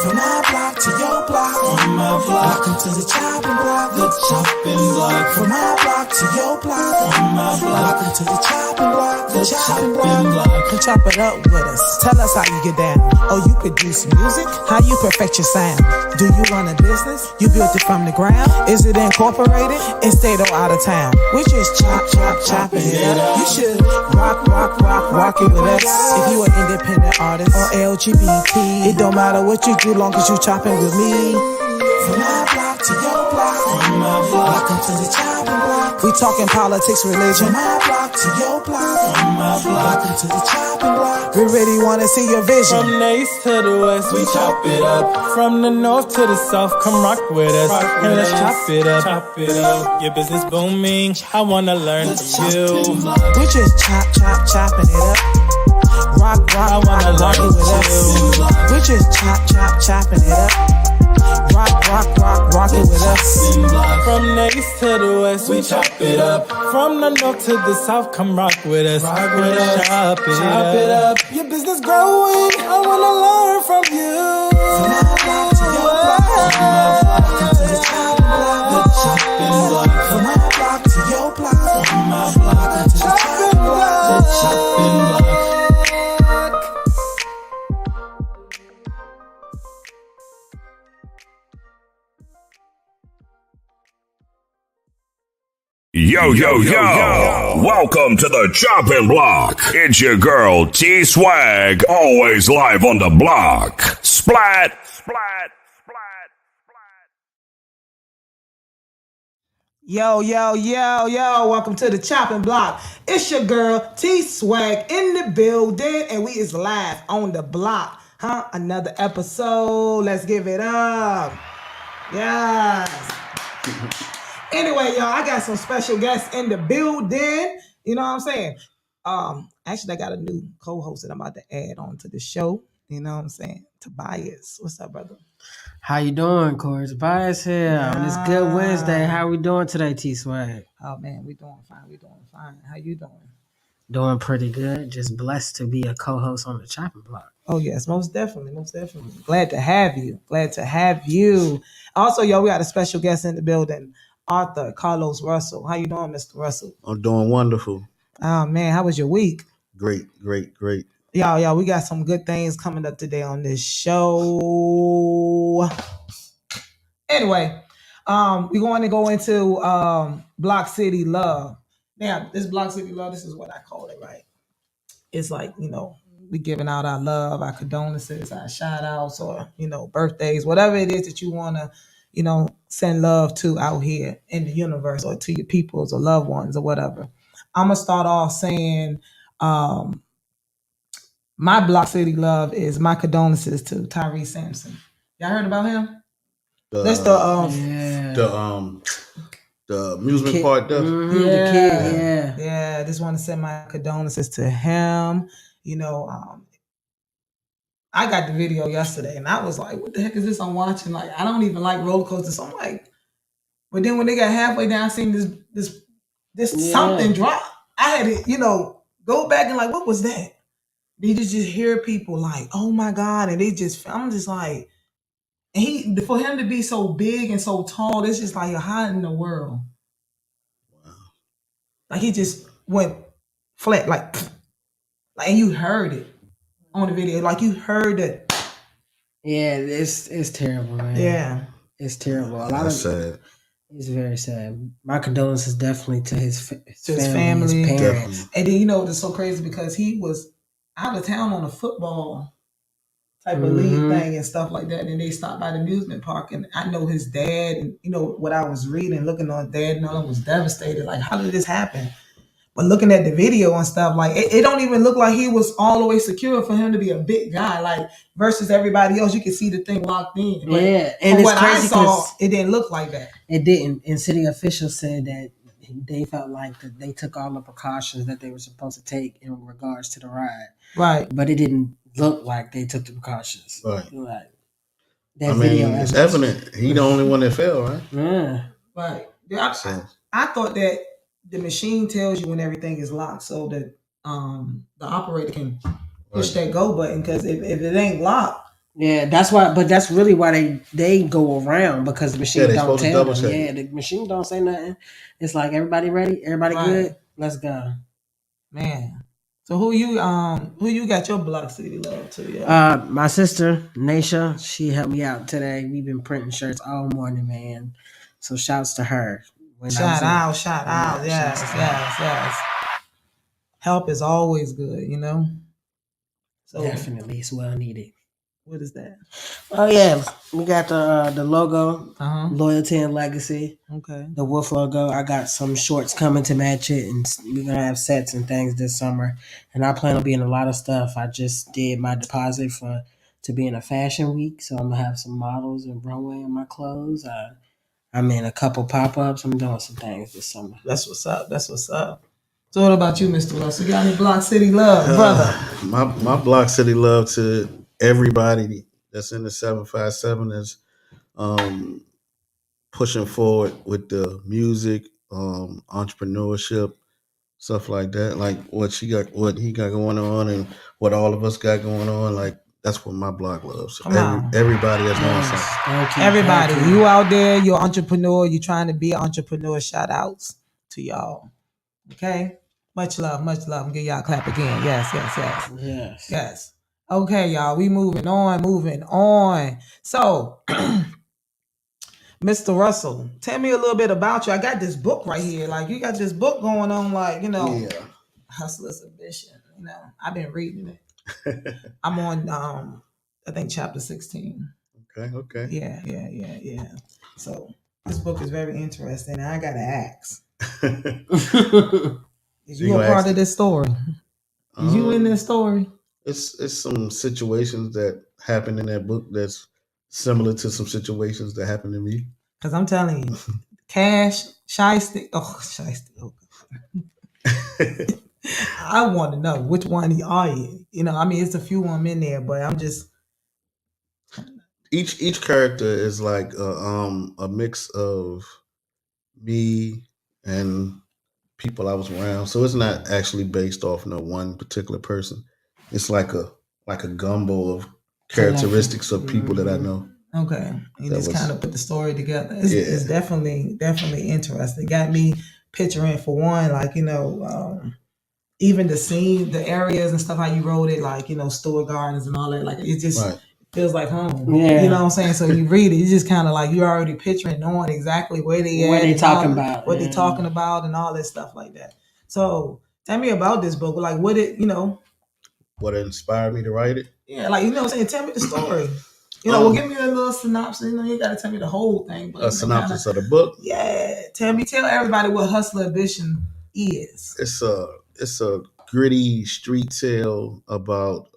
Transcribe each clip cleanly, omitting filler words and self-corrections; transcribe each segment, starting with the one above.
From my block to your block. From my block. Welcome to the chopping block. The chopping block. From my block to your block. From my block. Welcome to the chopping block. The chopping block. Come chop it up with us. Tell us how you get down. Oh, you produce music? How you perfect your sound? Do you run a business? You built it from the ground? Is it incorporated? In state or out of town? We just chopping it up. You should rock it with us. If you an independent artist or LGBT, it don't matter what you do long as you chopping with me. From my block to your block. From my block. Welcome to the chopping block. We talking politics, religion. From my block to your block. From my block. Welcome to the chopping block. We really wanna see your vision. From the east to the west, we chop it up. From the north to the south, come rock with us. And let's chop it up. Chop it up. Your business booming, I wanna learn from you. We just chopping it up. Rock it with us. We just chopping it up. Rock it with us. From the east to the west, we chop it up. From the north to the south, come rock with us. Chop it up. Your business growing, I wanna learn from you. From my block to your block. Welcome to the chopping block. The chopping block. From my block to your block. From my block. Welcome to the chopping block. The chopping block. Yo. Welcome to the Choppin' Block. It's your girl, T-Swag, always live on the block. Splat. Yo. Welcome to the Chopping Block. It's your girl, T-Swag, in the building, and we is live on the block. Another episode. Let's give it up. Yes. Anyway, y'all, I got some special guests in the building. You know what I'm saying? Actually, I got a new co-host that I'm about to add on to the show. You know what I'm saying? Tobias. What's up, brother? How you doing, Corey? Tobias here on this good Wednesday. How we doing today, T-Swag? Oh, man, we doing fine. How you doing? Doing pretty good. Just blessed to be a co-host on the Chopping Block. Oh, yes, most definitely. Glad to have you. Also, y'all, we got a special guest in the building. Arthur Carlos Russell. How you doing, Mr. Russell? I'm doing wonderful. Oh, man, how was your week? Great. Y'all, we got some good things coming up today on this show. Anyway, we're going to go into Block City Love. Now, this Block City Love, this is what I call it, right? It's like, we giving out our love, our condolences, our shout outs, or, birthdays, whatever it is that you want to, send love to out here in the universe, or to your peoples or loved ones or whatever. I'm going to start off saying my Block City Love is my condolences to Tyrese Sampson. Y'all heard about him? That's the amusement park does. Mm-hmm, the kid, yeah. Just want to send my condolences to him. I got the video yesterday, and I was like, "What the heck is this I'm watching?" Like, I don't even like roller coasters. So I'm like, but then when they got halfway down, I seen this something drop. I had to, go back and like, what was that? You just hear people like, "Oh my God," and I'm just like, and for him to be so big and so tall, it's just like, how in the world? Wow. Like he just went flat, like, and you heard it on the video, like you heard it. Yeah, it's terrible, man. Yeah, it's terrible. That's sad. It's very sad. My condolences definitely to his family, his parents. Definitely. And then it's so crazy because he was out of town on a football type of league thing and stuff like that, and they stopped by the amusement park, and I know his dad, and what I was reading, looking on dad, and I was devastated. Like, how did this happen? But looking at the video and stuff, like it don't even look like he was all the way secure for him to be a big guy, like versus everybody else. You can see the thing locked in. But yeah, and from what I saw, it didn't look like that. It didn't. And city officials said that they felt like that they took all the precautions that they were supposed to take in regards to the ride. Right. But it didn't look like they took the precautions. Right. Like that video. It's evident he the only one that fell, right? Yeah. Right. I thought that the machine tells you when everything is locked, so that the operator can push that go button. Because if it ain't locked, Yeah, that's why. But that's really why they go around, because the machine don't tell them. Yeah, the machine don't say nothing. It's like, everybody ready, everybody good, let's go. Man. So who you got your Block City love to? Yeah. My sister Naisha, she helped me out today. We've been printing shirts all morning, man. So shouts to her. Shout out. Yes. Help is always good, you know. So definitely, it's well needed. What is that? Oh yeah, we got the logo, Loyalty and Legacy. Okay. The wolf logo. I got some shorts coming to match it, and we're gonna have sets and things this summer. And I plan on being a lot of stuff. I just did my deposit to be in a fashion week, so I'm gonna have some models and runway in my clothes. I'm in a couple pop-ups. I'm doing some things this summer. That's what's up. So what about you, Mr. Russell? You got any Block City love, brother? My Block City love to everybody that's in the 757 is pushing forward with the music, entrepreneurship, stuff like that. Like what he got going on, and what all of us got going on. Like that's what my block loves. Everybody that's doing something. Everybody, you out there, you're an entrepreneur, you trying to be an entrepreneur. Shout outs to y'all. Okay, much love. Give y'all a clap again. Yes. Okay, y'all, we moving on. So, Mr. Russell, tell me a little bit about you. I got this book right here. Like, you got this book going on, like, Hustler's Ambition. You know, I've been reading it. I'm on, I think, chapter 16. Okay. Yeah. So, this book is very interesting, and I got to ask. Is you a part of this story? Is you in this story? It's some situations that happen in that book that's similar to some situations that happened to me. Because I'm telling you, Cash, Shiesty. I want to know which one are you? You know, I mean, it's a few of them in there, but I'm just... Each character is like a mix of me and people I was around. So it's not actually based off no one particular person. It's like a gumbo of characteristics of people that I know. Okay. You just kind of put the story together. It's definitely interesting. Got me picturing, for one, like, you know, even the scene, the areas and stuff, how you wrote it, like, you know, Stewart Gardens and all that. Like, it just feels like home. Yeah. You know what I'm saying? So you read it, you just kind of like, you're already picturing, knowing exactly where they at. What they talking about. What they talking about and all that stuff like that. So tell me about this book. Like, what inspired me to write it? Yeah, like, you know what I'm saying? Tell me the story. You know, give me a little synopsis. You know, you got to tell me the whole thing. But, synopsis of the book? Yeah. Tell everybody what Hustler Ambition is. It's a gritty street tale about,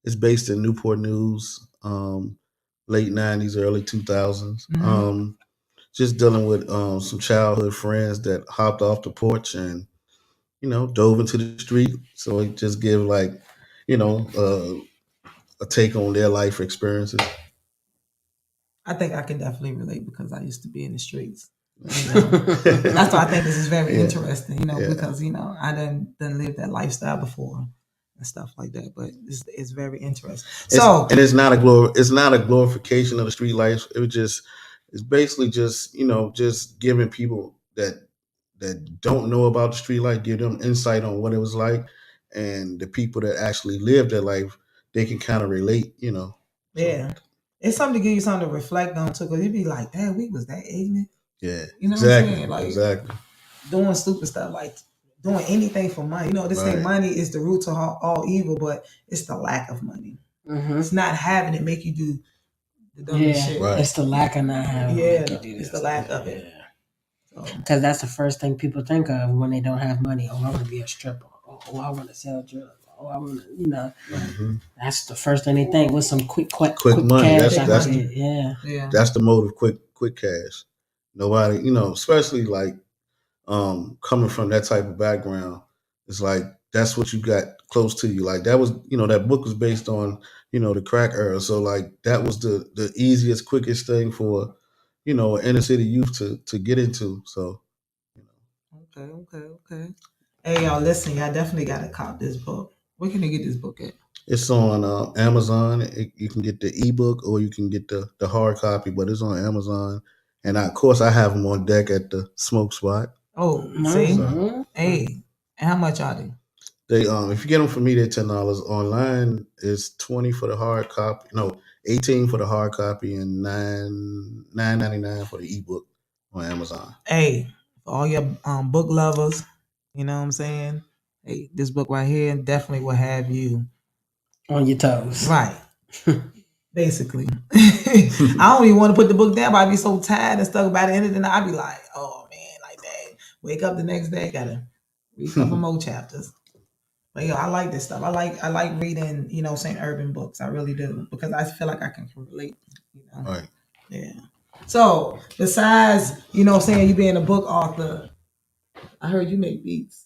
it's based in Newport News, late 90s, early 2000s. Mm-hmm. Just dealing with some childhood friends that hopped off the porch and, you know, dove into the street. So it just give, like, you know, a take on their life experiences. I think I can definitely relate, because I used to be in the streets. You know? That's why I think this is very interesting, you know, because, you know, I didn't live that lifestyle before and stuff like that. But it's very interesting. It's not a glorification of the street life. It's basically just, you know, just giving people that don't know about the street life, give them insight on what it was like, and the people that actually live their life, they can kind of relate, you know. Yeah. It's something to give you something to reflect on too, because you'd be like, damn, we was that ignorant. Yeah. You know what I'm saying? Like, doing stupid stuff, like doing anything for money. You know, this thing, money is the root to all evil, but it's the lack of money. Mm-hmm. It's not having it make you do the dumbest shit. Right. It's the lack of not having it. It's the lack of it. Because that's the first thing people think of when they don't have money. Oh, I want to be a stripper. Oh, I want to sell drugs. Oh, I want to, you know. Mm-hmm. That's the first thing they think, with some quick money. Cash. That's the motive. Quick cash. Nobody, you know, especially like coming from that type of background, it's like that's what you got close to you. Like that was, you know, that book was based on, you know, the crack era. So like that was the easiest, quickest thing for, you know, an inner city youth to get into. So, you know. Okay. Hey, y'all, listen, y'all definitely got to cop this book. Where can they get this book at? It's on Amazon. You can get the ebook or you can get the hard copy, but it's on Amazon. And of course, I have them on deck at the smoke spot. Oh, see, hey, and how much are they? They if you get them from me, they're $10. Online is $20 for the hard copy. No, $18 for the hard copy and $9.99 for the ebook on Amazon. Hey, for all your book lovers, you know what I'm saying? Hey, this book right here definitely will have you on your toes. Right. Basically. I don't even want to put the book down, but I'd be so tired and stuck about it. And then I'd be like, oh man, like that. Wake up the next day, gotta read a couple more chapters. But yo, I like this stuff. I like reading, you know, saying urban books. I really do. Because I feel like I can relate, you know. Right. Yeah. So besides, you know, saying you being a book author, I heard you make beats.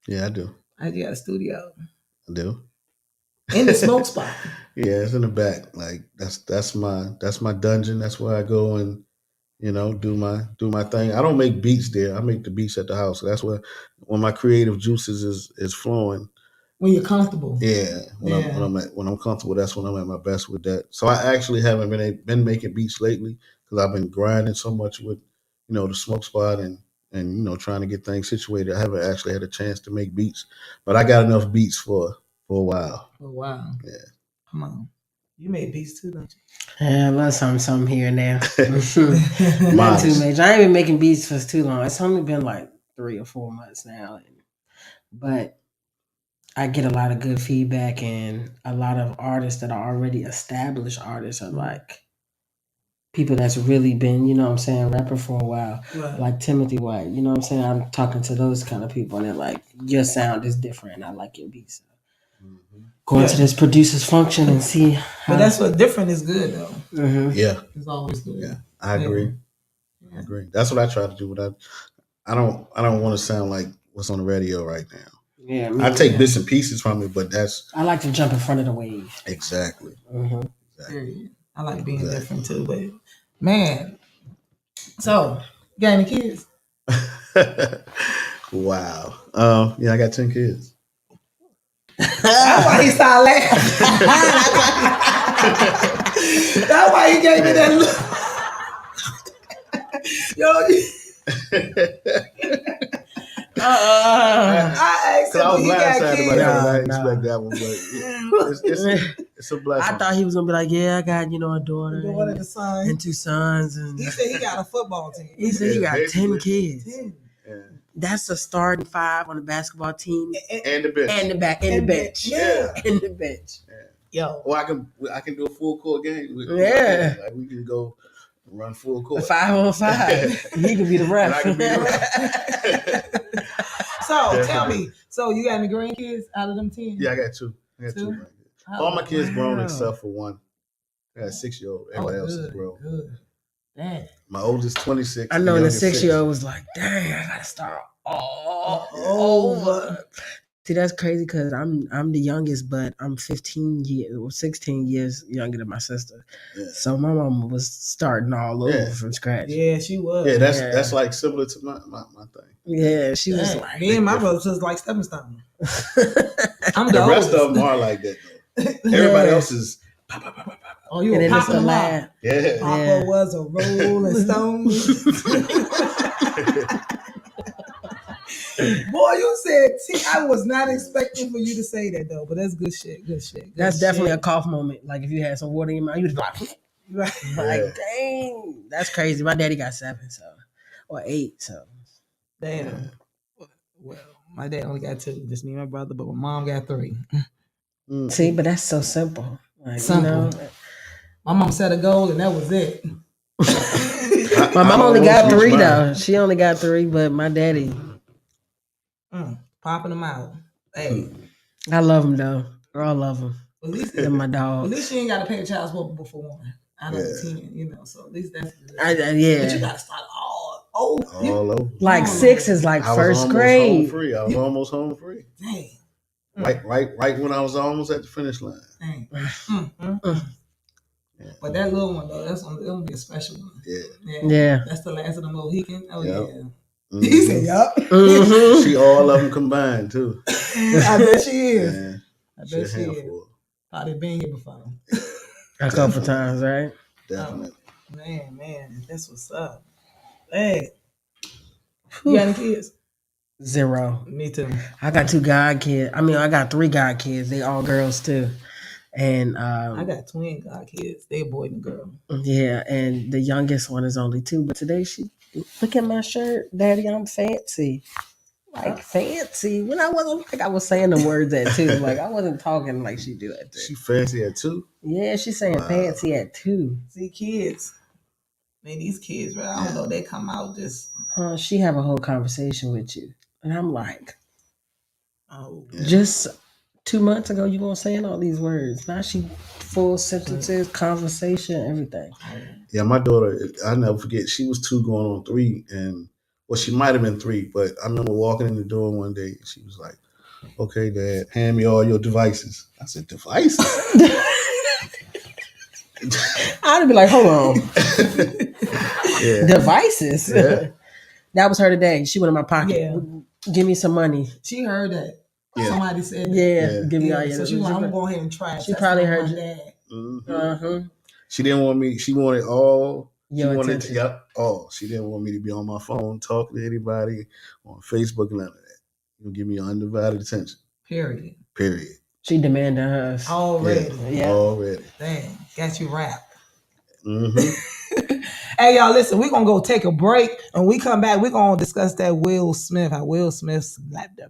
Yeah, I do. I heard you got a studio. I do. In the smoke spot. Yeah, it's in the back. Like that's my dungeon. That's where I go and, you know, do my thing. I don't make beats there. I make the beats at the house. So that's where when my creative juices is flowing. When you're comfortable. Yeah. When I'm comfortable, that's when I'm at my best with that. So I actually haven't been making beats lately because I've been grinding so much with, you know, the smoke spot and you know, trying to get things situated. I haven't actually had a chance to make beats, but I got enough beats for a while. For a while. Yeah. Come on. You made beats too, don't you? Yeah, I love some here and there. Not too much. I ain't been making beats for too long. It's only been like 3 or 4 months now. But I get a lot of good feedback, and a lot of artists that are already established artists are like people that's really been, you know what I'm saying, rapping for a while. Right. Like Timothy White, you know what I'm saying? I'm talking to those kind of people, and they're like, your sound is different, and I like your beats. Going to this producer's function and see how. But that's what different is good though. Mm-hmm. Yeah. It's always good. Yeah. I agree. Yeah. I agree. That's what I try to do. But I don't want to sound like what's on the radio right now. Yeah. I take bits and pieces from it, but I like to jump in front of the wave. Exactly. Mm-hmm. Exactly. I like being different too, but man. So, you got any kids? Wow. Yeah, I got 10 kids. That's why he started laughing. That's why he gave me that look. Yo, I asked him. I was blindsided by that. I didn't expect that one, but it's a blessing. I thought he was gonna be like, "Yeah, I got, you know, a daughter and a son, and 2 sons." And he said he got a football team. He said he got 10 kids. 10. Yeah. That's the starting 5 on the basketball team, and the bench, and the bench, yeah, and the bench. Yeah. Yo, well, I can do a full court game. Yeah, like we can go run full court, 5-on-5. He could be the ref. I can be the ref. So tell me, so you got any grandkids out of them 10? Yeah, I got 2. I got 2 grandkids. All my kids grown except for one. I got a 6-year-old. Everybody else is grown. Good. Dang. My oldest 26. I know, and the 6-year-old was like, "Dang, I gotta start all over." See, that's crazy because I'm the youngest, but I'm 15 years or 16 years younger than my sister. Yeah. So my mama was starting all over from scratch. Yeah, she was. Yeah, that's like similar to my thing. Yeah, she was like, me and my brothers was like stepping stone. The rest of them are like that though. Everybody else is. Oh, you were popping them out. Yeah. Papa was a rolling stone. Boy, you said I was not expecting for you to say that though, but that's good shit. Good shit. That's definitely a cough moment. Like if you had some water in your mouth, you was like, dang, that's crazy. My daddy got 7, or 8, so. Damn. Yeah. Well, my dad only got 2, just me and my brother, but my mom got 3. See, but that's so simple. Like, simple. You know, my mom set a goal and that was it. My mom only got 3 though. She only got 3, but my daddy. Popping them out. Hey. I love him though. I love him. At least they're my dogs. At least she ain't got to pay a child support before 1 out of the 10, you know. So at least that's good. Yeah. But you got to start all over. Like 6 is like first grade. I was almost home free. Dang. Right when I was almost at the finish line. Dang. But that little one though, that's gonna be a special one. Yeah. That's the last of the Mohican. Oh yep. yeah. Mm-hmm. He said, "Yup." She all of them combined too. I bet she is. Yeah. I bet she is. Probably been here before. A couple times, right? Definitely. Man, that's what's up. Hey, you got any kids? 0. Me too. I got 2 god kids. I mean, I got 3 god kids. They all girls too. And I got twin god kids. They a boy and a girl. yeah, and the youngest one is only 2. But today she look at my shirt, Daddy, I'm fancy. Like fancy. When I wasn't like I was saying the words at 2. Like I wasn't talking like she do at 3. She fancy at 2? Yeah, she's saying fancy at 2. See, kids. Man, these kids, right? I don't know. They come out just. She have a whole conversation with you, and I'm like, Oh, just 2 months ago you gonna saying all these words. Now she full sentences, conversation, everything. Yeah, my daughter, I never forget, she was 2 going on 3, and well, she might have been 3, but I remember walking in the door one day and she was like, okay, Dad, hand me all your devices. I said, devices? I'd be like, hold on. Yeah. Devices. Yeah. That was her today. She went in my pocket. Yeah. Give me some money. she heard that. Yeah. Somebody said that. Yeah. Give me all your So she was like, I'm going to go ahead and try it. She probably heard you. Dad. Mm-hmm. She didn't want me, she wanted all. Your She wanted attention. to, all. She didn't want me to be on my phone talking to anybody on Facebook, none of that. You give me your undivided attention. Period. She demanded hers. Already. Yeah. Already. Dang. Got you wrapped. Mm-hmm. Hey, y'all, listen, we're going to go take a break. And we come back, we're going to discuss that Will Smith, how Will Smith slapped the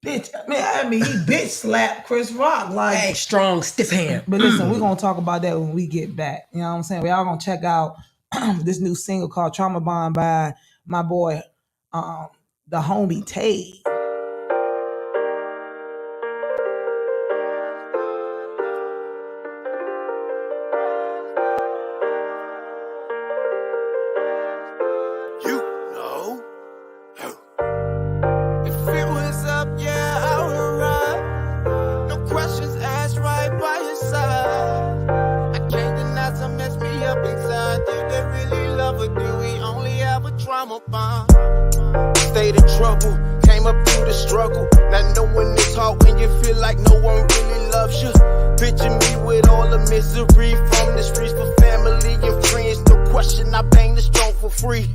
bitch. I mean, he bitch slapped Chris Rock. Like, Hey, strong, stiff hand. But listen, we're going to talk about that when we get back. You know what I'm saying? We all going to check out this new single called Trauma Bond by my boy, the homie Tay. State of trouble, came up through the struggle. Not knowing it's hard when you feel like no one really loves you. Picture me with all the misery from the streets for family and friends. No question, I bang the strong for free.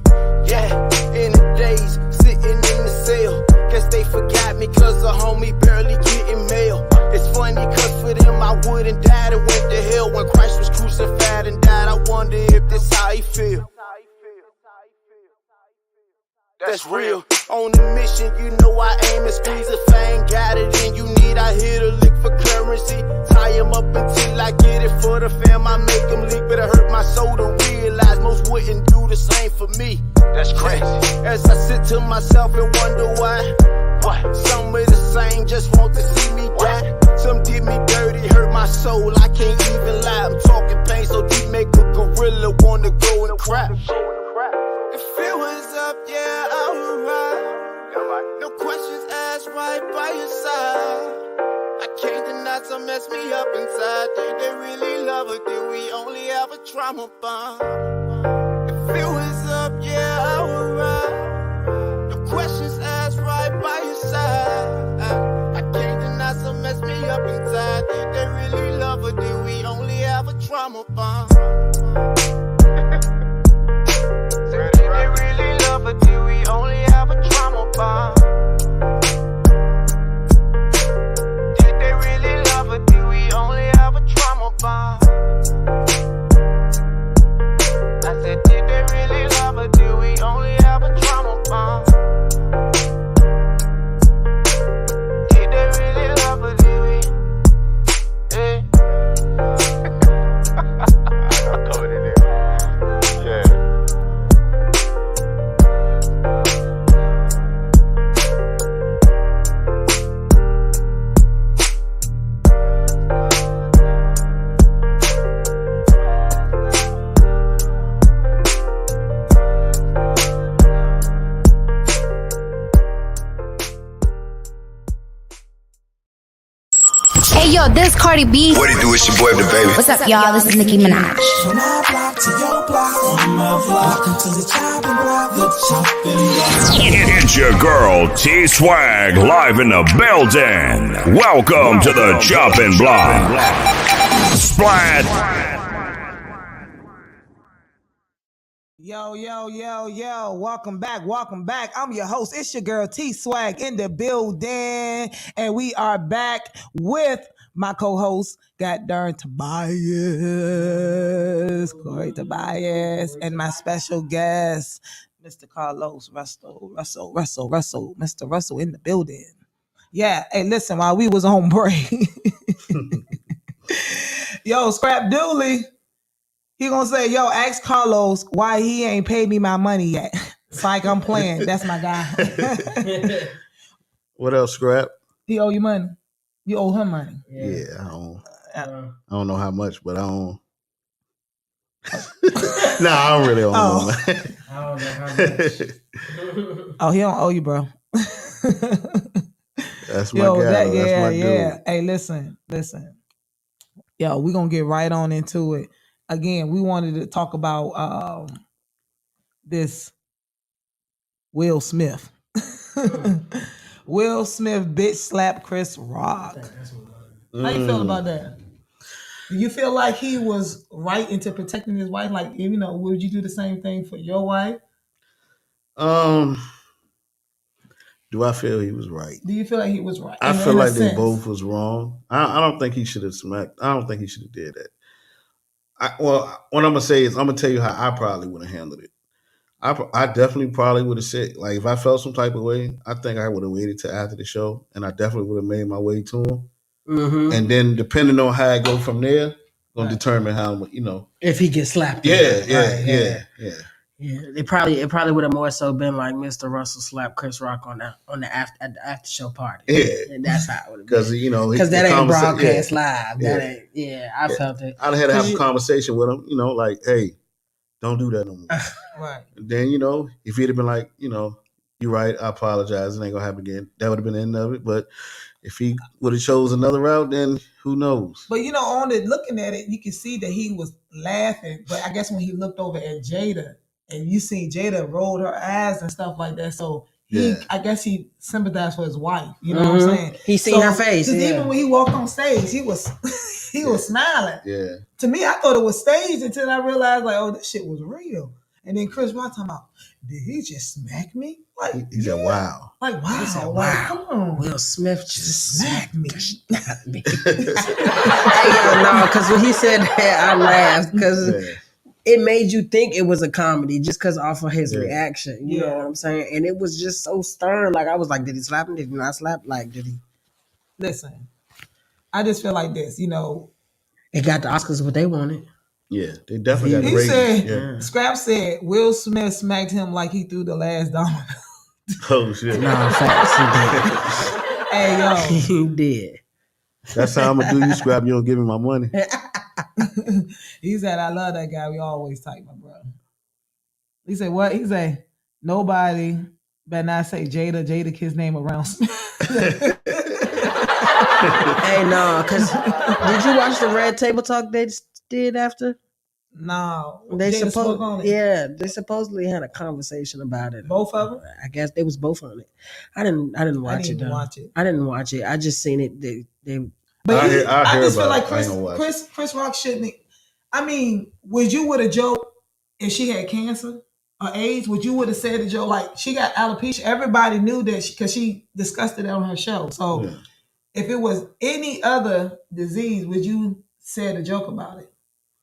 Yeah, in the days, sitting in the cell. Guess they forgot me cause a homie barely getting mail. It's funny cause for them I wouldn't die and went to hell when Christ was crucified and died. I wonder if this how he feel. That's real. On a mission, you know I aim and squeeze. If I ain't got it and you need, I hit a lick for currency. Tie him up until I get it for the fam. I make him leak, but it hurt my soul to realize most wouldn't do the same for me. That's crazy. As I sit to myself and wonder why. Some are the same, just want to see me die. Some did me dirty, hurt my soul. I can't even lie. I'm talking pain so deep, make a gorilla wanna go and cry. If it was up, yeah, I would ride. No questions asked, right by your side. I can't deny some mess me up inside. Did they really love her? Did we only have a trauma bond? If it was up, yeah, I would ride. No questions asked, right by your side. I can't deny some mess me up inside. Did they really love her? Did we only have a trauma bond? But do we only have a trauma bond? Did they really love her? Do we only have a trauma bond? I said, did they really love her? Do we only have a trauma bond? Did they really love her? Do we? Hey. I caught it there. Cardi B. What it do? It's your boy, the baby. What's up, y'all? This is Nicki Minaj. From my block to your block, from my block into the chopping block, the chopping block. It's your girl T-Swag live in the building. Welcome to the Choppin' Block. Splat. Yo. Welcome back. I'm your host. It's your girl T-Swag in the building. And we are back with my co-host, Goddamn Tobias. Corey Tobias. And my special guest, Mr. Carlos Russell. Mr. Russell in the building. Yeah. Hey, listen, while we was on break. Yo, Scrap Dooley. He gonna say, yo, ask Carlos why he ain't paid me my money yet. It's like I'm playing. That's my guy. What else, Scrap? He owe you money. You owe him money. Yeah, I don't know how much, but I don't. Nah, I don't really owe him no money. I don't know how much. Oh, he don't owe you, bro. That's my guy. That's my dude. Hey, listen. Yo, we gonna get right on into it. Again, we wanted to talk about this Will Smith. Will Smith bitch slapped Chris Rock. How you feel about that? Do you feel like he was right into protecting his wife? Like, you know, would you do the same thing for your wife? Do I feel he was right? Do you feel like he was right? I feel like they both was wrong. I don't think he should have smacked. I don't think he should have did that. What I'm gonna say is I'm gonna tell you how I probably would have handled it. I definitely probably would have said, like, if I felt some type of way, I think I would have waited till after the show, and I definitely would have made my way to him. Mm-hmm. And then depending on how I go from there, gonna determine how, you know, if he gets slapped. Yeah. It probably would have more so been like Mr. Russell slapped Chris Rock at the after show party. Yeah, and that's how it would have been. Because, you know, because that ain't broadcast live. That ain't. I felt it. I'd had to have a conversation with him. You know, like, hey, don't do that no more. Right. And then, you know, if he'd have been like, you know, you're right, I apologize, it ain't gonna happen again, that would have been the end of it. But if he would have chose another route, then who knows? But, you know, on it, looking at it, you can see that he was laughing. But I guess when he looked over at Jada, and you seen Jada rolled her eyes and stuff like that, so I guess he sympathized for his wife. You know what I'm saying? He seen her face. Even when he walked on stage, he was was smiling. Yeah. To me, I thought it was staged until I realized, like, oh, this shit was real. And then Chris Rock talking about, did he just smack me? Like, he said, wow. Like, wow. He said, like, come on. Will Smith just smacked me. No, because when he said that, I laughed because it made you think it was a comedy just because off of his reaction. You know what I'm saying? And it was just so stern. Like, I was like, did he slap him? Did he not slap? Like, did he? Listen, I just feel like this, you know. It got the Oscars what they wanted. Yeah, they definitely got He ratings. said, Scrap said, Will Smith smacked him like he threw the last domino. Oh, shit. Nah, facts, he did. Hey, yo. He did. That's how I'm going to do you, Scrap. You don't give me my money. He said, I love that guy. We always tight, my brother. He said, what? He said, nobody better not say Jada kid's name around Smith. Hey, no, because did you watch the Red Table Talk they did after? No. They supposedly had a conversation about it. Both of them? I guess they was both on it. I didn't watch it. I didn't watch it. I just seen it. But I just feel like Chris Rock shouldn't. I mean, would you would have joked if she had cancer or AIDS? Would you would have said to Joe like she got alopecia? Everybody knew that because she discussed it on her show. So if it was any other disease, would you say a joke about it?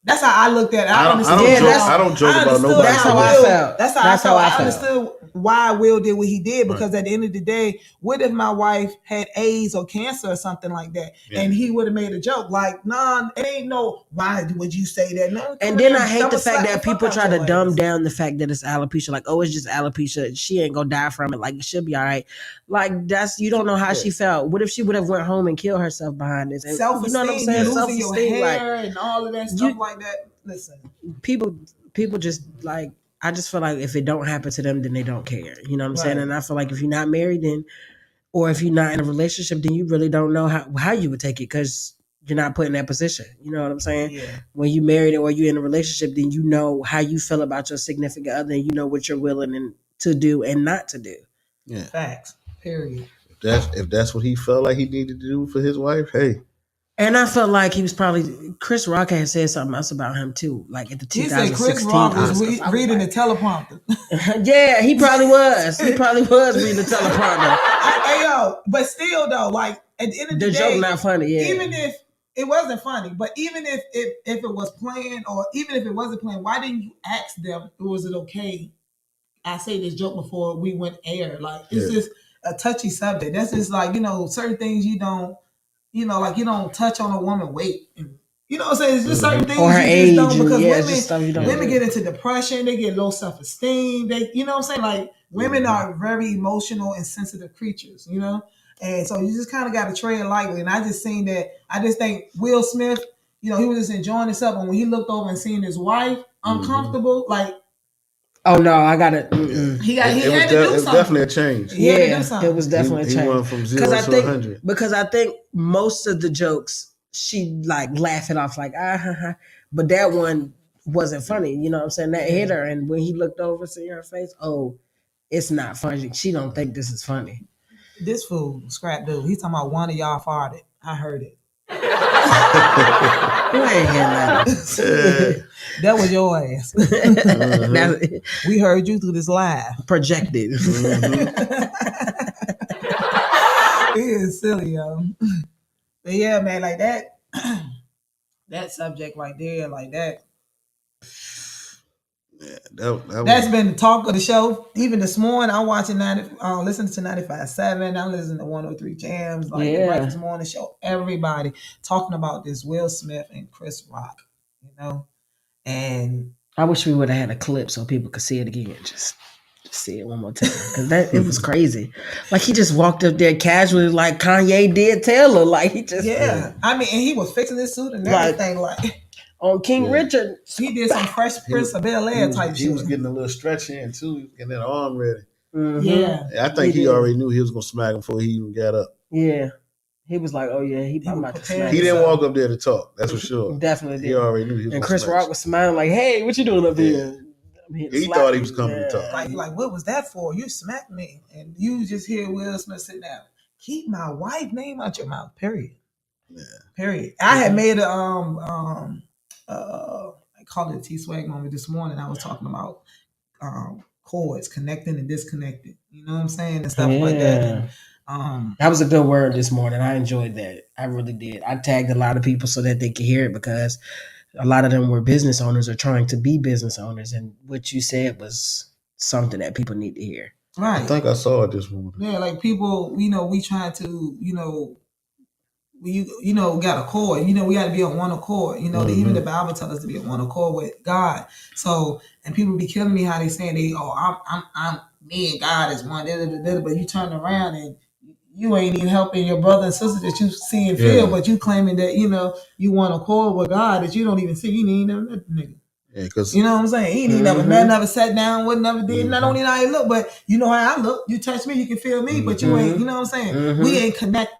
That's how I looked at it. I don't joke about nobody. That's how I felt. That's how I understood why Will did what he did, because at the end of the day, what if my wife had AIDS or cancer or something like that, and he would have made a joke like, "Nah, it ain't no. Why would you say that?" No. And then I hate the fact that people try to dumb down the fact that it's alopecia. Like, oh, it's just alopecia. She ain't gonna die from it. Like, she'll be all right. Like, you don't know how she felt. What if she would have went home and killed herself behind this? Self-esteem, you know what I'm saying? Losing your hair and all of that stuff like that. Listen, people just like. I just feel like if it don't happen to them, then they don't care. You know what I'm saying? And I feel like if you're not married, then, or if you're not in a relationship, then you really don't know how you would take it. Because you're not put in that position. You know what I'm saying? Yeah. When you married or you in a relationship, then you know how you feel about your significant other, and you know what you're willing to do and not to do. Yeah. Facts. Period. If that's what he felt like he needed to do for his wife, hey. And I felt like he was probably Chris Rock had said something else about him too, like at the 2016 He said Chris Rock was Oscars. reading the teleprompter. Yeah, he probably was. He probably was reading the teleprompter. Hey yo, but still though, like at the end of the day, joke not funny. Yeah, even if it wasn't funny, but even if it was planned, or even if it wasn't planned, why didn't you ask them? Was it okay? I say this joke before we went air. Like it's just a touchy subject. That's just like, certain things you don't, like you don't touch on a woman weight. And, you know what I'm saying? It's just certain things or her you age, just don't, because women get into depression, they get low self-esteem. They, you know what I'm saying? Like women are very emotional and sensitive creatures, And so you just kind of got to tread lightly. And I just think Will Smith, he was just enjoying himself. And when he looked over and seen his wife uncomfortable, like, oh no, I got it. He had to do something. It was definitely a change. It was definitely a change. He went from 0 to 100. Because I think most of the jokes she like laugh it off like but that one wasn't funny. You know what I'm saying? That hit her, and when he looked over, see her face, oh, it's not funny. She don't think this is funny. This fool, scrap dude, he's talking about one of y'all farted. I heard it. You ain't hear nothing. That was your ass. We heard you through this live. Projected. He is silly, yo. But yeah, man, like that, that subject right there, like that. Yeah, that's been the talk of the show. Even this morning, I'm watching listening to 95.7. I'm listening to 103 Jams. Like the Breakfast Morning Show. Everybody talking about this Will Smith and Chris Rock. And I wish we would have had a clip so people could see it again. Just see it one more time, because it was crazy. Like he just walked up there casually, like Kanye did Taylor. Like he just I mean, and he was fixing his suit and everything. Like on King Richard, he did some Fresh Prince of Bel-Air type shit. He was getting a little stretch in too. He was getting that arm ready. Mm-hmm. Yeah, I think he already knew he was gonna smack him before he even got up. Yeah. He was like, "Oh yeah, he about to smack." He didn't walk up there to talk. That's for sure. Definitely did. He already knew he was. And Chris Rock was smiling like, "Hey, what you doing up here?" He thought he was coming to talk. Like, what was that for? You smacked me, and you just hear Will Smith sit down. Keep my wife's name out your mouth. Period. Yeah. Period. I had made a I called it a T-Swag moment this morning. I was talking about chords, connecting and disconnecting. You know what I'm saying, and stuff like that. And, that was a good word this morning. I enjoyed that. I really did. I tagged a lot of people so that they could hear it, because a lot of them were business owners or trying to be business owners. And what you said was something that people need to hear. Right. I think I saw it this morning. Yeah, like people, we try to, we got a chord. We got to be on one accord. Even the Bible tells us to be on one accord with God. So, and people be killing me how they saying I'm me and God is one. But you turn around and you ain't even helping your brother and sister that you see and feel, but you claiming that you want to accord with God that you don't even see. You ain't never met the nigga. Yeah, because you know what I'm saying. He ain't never met, never sat down, never did. And I don't even know how he look, but you know how I look. You touch me, you can feel me, but you ain't. You know what I'm saying. We ain't connected.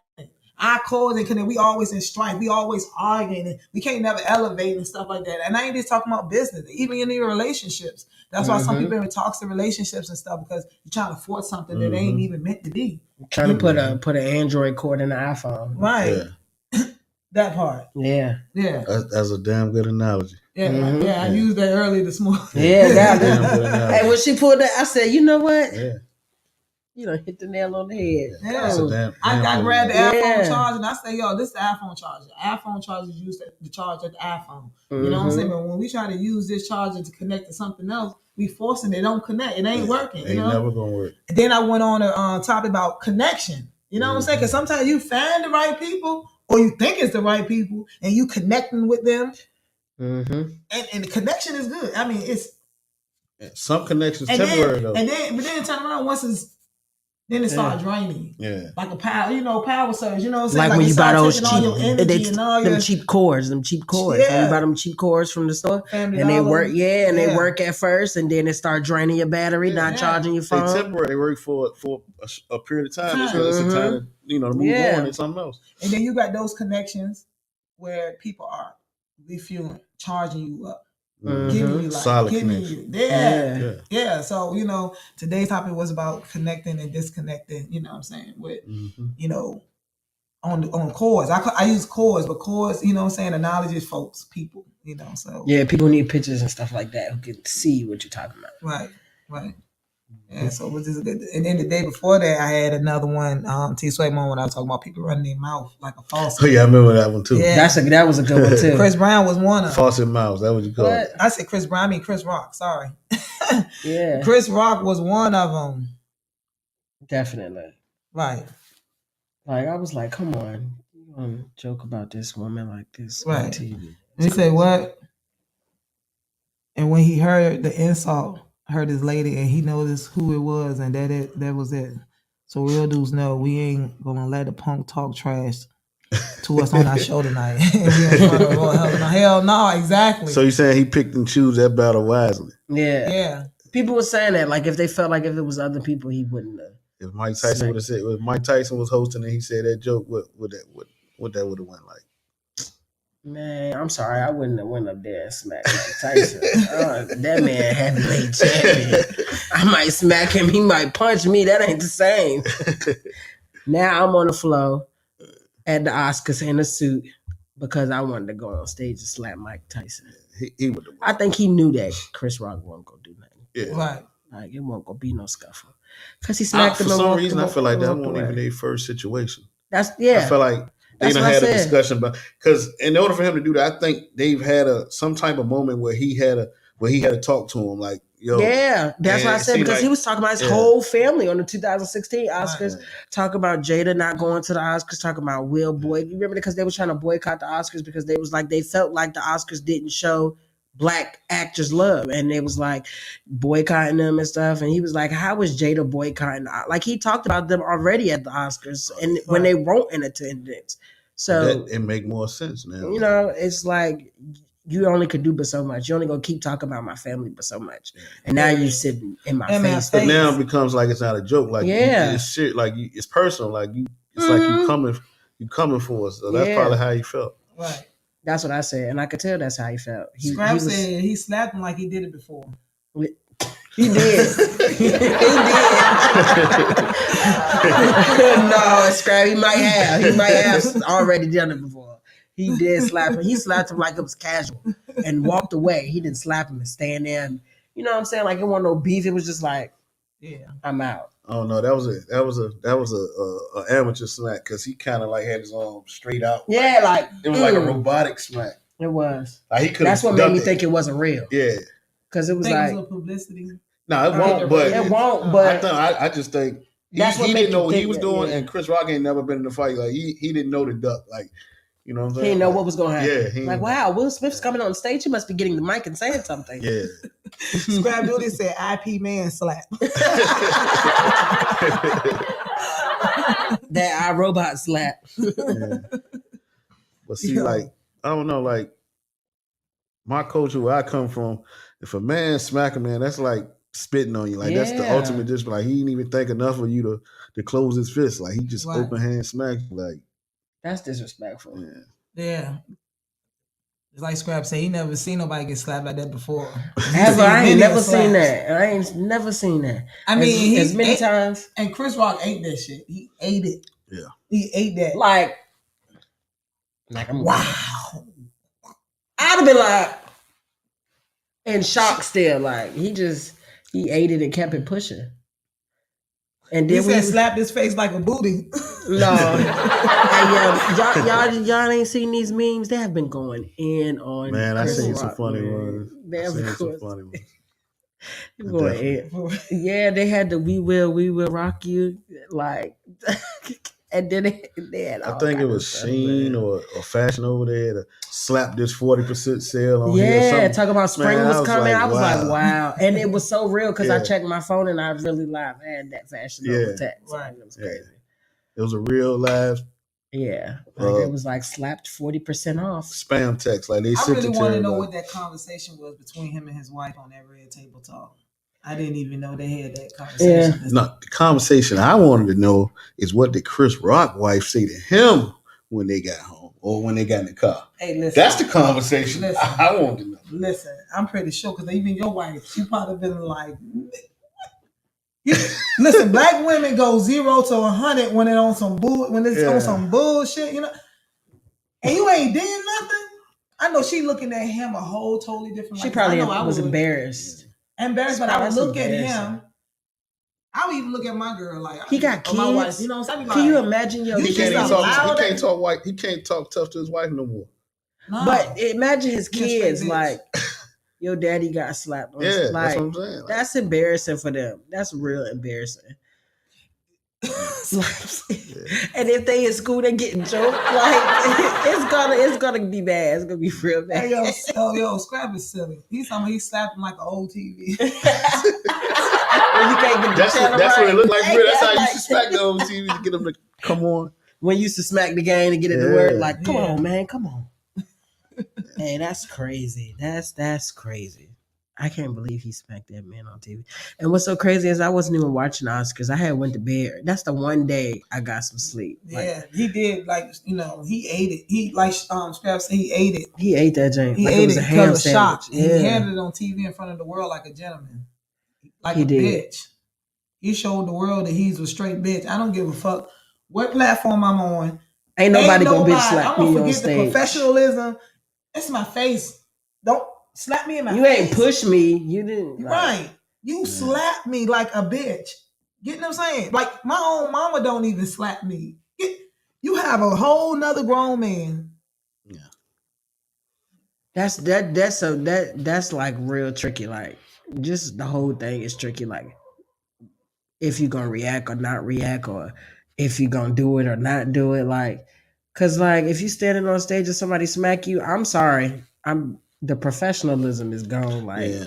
Our chords ain't connected. We always in strife. We always arguing, and we can't never elevate and stuff like that. And I ain't just talking about business, even in your relationships. That's why some people are in toxic relationships and stuff, because you're trying to force something that ain't even meant to be. Trying to put an Android cord in the iPhone. Right. Yeah. That part. Yeah. Yeah. That's a damn good analogy. Yeah. Yeah. I used that earlier this morning. Yeah. Got it. And when she pulled that, I said, you know what? Yeah. You know, hit the nail on the head. Yeah. I grabbed the iPhone charger and I say, yo, this is the iPhone charger. The iPhone charger is used to charge at the iPhone. You know what I'm saying? But when we try to use this charger to connect to something else, we forcing it. Don't connect. It ain't working. Ain't never gonna work. And then I went on a topic about connection. You know what I'm saying? Because sometimes you find the right people, or you think it's the right people, and you connecting with them. And the connection is good. I mean, it's some connections temporary though. But then turn around once then it started draining. Yeah. Like a power surge, you know what I'm saying? Like when you buy those cheap cheap cords. When you buy them cheap cords from the store, and they work, they work at first, and then it start draining your battery, not charging your phone. They temporary. They work for a period of time. It's a time to move on to something else. And then you got those connections where people are refueling, charging you up, Mhm. giving you Solid giving connection. you, yeah. So today's topic was about connecting and disconnecting. You know what I'm saying? With on chords. I use chords, but chords, you know what I'm saying, the knowledge is folks, people, so. Yeah, people need pictures and stuff like that who can see what you're talking about. Right. Yeah, so it was just good. And then the day before that, I had another one, T-Sway moment, when I was talking about people running their mouth like a faucet. Oh yeah, I remember that one too. Yeah. That was a good one too. Chris Brown was one of them. Faucet mouths, that what you call it. I said Chris Brown, I mean Chris Rock, sorry. Yeah. Chris Rock was one of them. Definitely. Right. Like, I was like, come on. You want to joke about this woman like this right. on TV. And he said, what? And when he heard the insult, heard this lady, and he noticed who it was, and that was it. So real dudes know we ain't gonna let the punk talk trash to us on our show tonight. Hell no, exactly. So you saying he picked and choose that battle wisely? Yeah. People were saying that, like, if they felt like if it was other people, he wouldn't have. If Mike Tyson would have said, if Mike Tyson was hosting and he said that joke, what that would have went like? Man, I'm sorry, I wouldn't have went up there and smacked Mike Tyson. That man heavyweight champion. I might smack him, he might punch me. That ain't the same. Now I'm on the floor at the Oscars in a suit because I wanted to go on stage and slap Mike Tyson. He would. I think he knew that Chris Rock wasn't gonna do nothing. Yeah, right. Like, it wasn't gonna be no scuffle because he smacked him. For some reason, I feel like that wasn't even their first situation. I feel like they done had a discussion about, because in order for him to do that, I think they've had some type of moment where he had to talk to him, like, yo. Yeah, that's what I said, because he was talking about his whole family on the 2016 Oscars, talking about Jada not going to the Oscars, talking about Will Boyd. You remember, because they were trying to boycott the Oscars because they was like, they felt like the Oscars didn't show Black actors love, and it was like boycotting them and stuff. And he was like, how was Jada boycotting? Like, he talked about them already at the Oscars and when they weren't in attendance. So it make more sense now. It's like, you only could do but so much. You only gonna keep talking about my family but so much. And now you sitting in my face. But now it becomes like it's not a joke. Like, it's shit. Like, it's personal. Like, it's like you coming for us. So that's probably how you felt. Right. That's what I said, and I could tell that's how he felt. Scrap said he slapped him like he did it before. He did. He did. No, Scrap, he might have already done it before. He did slap him. He slapped him like it was casual and walked away. He didn't slap him and stand there. And, you know what I'm saying? Like, it wasn't no beef. It was just like, I'm out. Oh no, that was a amateur smack, because he kind of like had his arm straight out. Yeah, like it was like a robotic smack. It was. Like, he could. That's what made me think it wasn't real. Yeah, because it was think like it was publicity. No, it won't. But it won't. But I just think he didn't know what he was doing, and Chris Rock ain't never been in a fight. Like, he didn't know the duck. Like, you know what I'm saying? He didn't know what was going to happen. Yeah, like, wow, Will Smith's coming on stage. He must be getting the mic and saying something. Yeah. Scrap Duty said IP man slap. That iRobot slap. Yeah. But see, like, I don't know, like, my culture where I come from, if a man smack a man, that's like spitting on you. Like, that's the ultimate disrespect. Like, he didn't even think enough of you to close his fist. Like, he just open hand smacked you. Like, that's disrespectful. Yeah. It's like Scrap said, he never seen nobody get slapped like that before. I ain't never seen that. I mean, as many times. And Chris Rock ate that shit. He ate it. Yeah. He ate that. Like I'm wow. I'd have been like in shock still. Like, he ate it and kept it pushing. And then he slapped his face like a booty. No. Y'all ain't seen these memes. They have been going in on. Man, I seen some funny ones. Yeah, they had the we will rock you. Like, and then they had I think it was Sheen or Fashion over there to slap this 40% sale on here. Yeah, talking about spring was coming. I was wow. like, wow. And it was so real because I checked my phone and I really live had that Fashion over text. Right. It was crazy. It was a real live. Yeah. Like, it was like slapped 40% off. Spam text. Like, they I sent really it to want to know everybody. what that conversation was between him and his wife on that Red Table Talk. I didn't even know they had that conversation. Yeah. No, the conversation I wanted to know is, what did Chris Rock wife say to him when they got home? or when they got in the car? Hey, listen. That's the conversation I want to know. Listen, I'm pretty sure because even your wife, she probably been like, listen, black women go 0 to 100 when it's on some on some bullshit, you know. And you ain't did nothing. I know she looking at him a whole totally different. She probably was embarrassed. But I would look at him. I would even look at my girl like he got kids. My wife, you know what I'm saying? Can you imagine your he can't talk tough to his wife no more. No. But imagine his kids like your daddy got slapped. Yeah, like, that's what I'm saying. That's embarrassing for them. That's real embarrassing. And if they in school, they getting joked. Like it's gonna be bad. It's gonna be real bad. Hey, yo, Scrap is silly. He slapped him like an old TV. That's what it looked like. Hey, that's how you used to smack the old TV to get them to come on. When you used to smack the game to get it to work, like, come on, man, come on. Hey, that's crazy. That's crazy. I can't believe he smacked that man on TV. And what's so crazy is I wasn't even watching Oscars. I had went to bed. That's the one day I got some sleep. Yeah, he did. Like, you know, he ate it. He like Scrap said, he ate it. He ate that joint. He like ate it was a ham sandwich. Yeah. He had it on TV in front of the world like a gentleman, like he did. Bitch. He showed the world that he's a straight bitch. I don't give a fuck what platform I'm on. Ain't nobody gonna bitch slap me on stage. I'm gonna forget the professionalism. That's my face. Don't slap me in my face. You ain't push me. You didn't. Right. You slapped me like a bitch. Get what I'm saying? Like my own mama don't even slap me. You have a whole nother grown man. Yeah. That's like real tricky. Like just the whole thing is tricky. Like if you're gonna react or not react, or if you're gonna do it or not do it. Like, cause like if you standing on stage and somebody smack you, I'm sorry. The professionalism is gone. Like, yeah,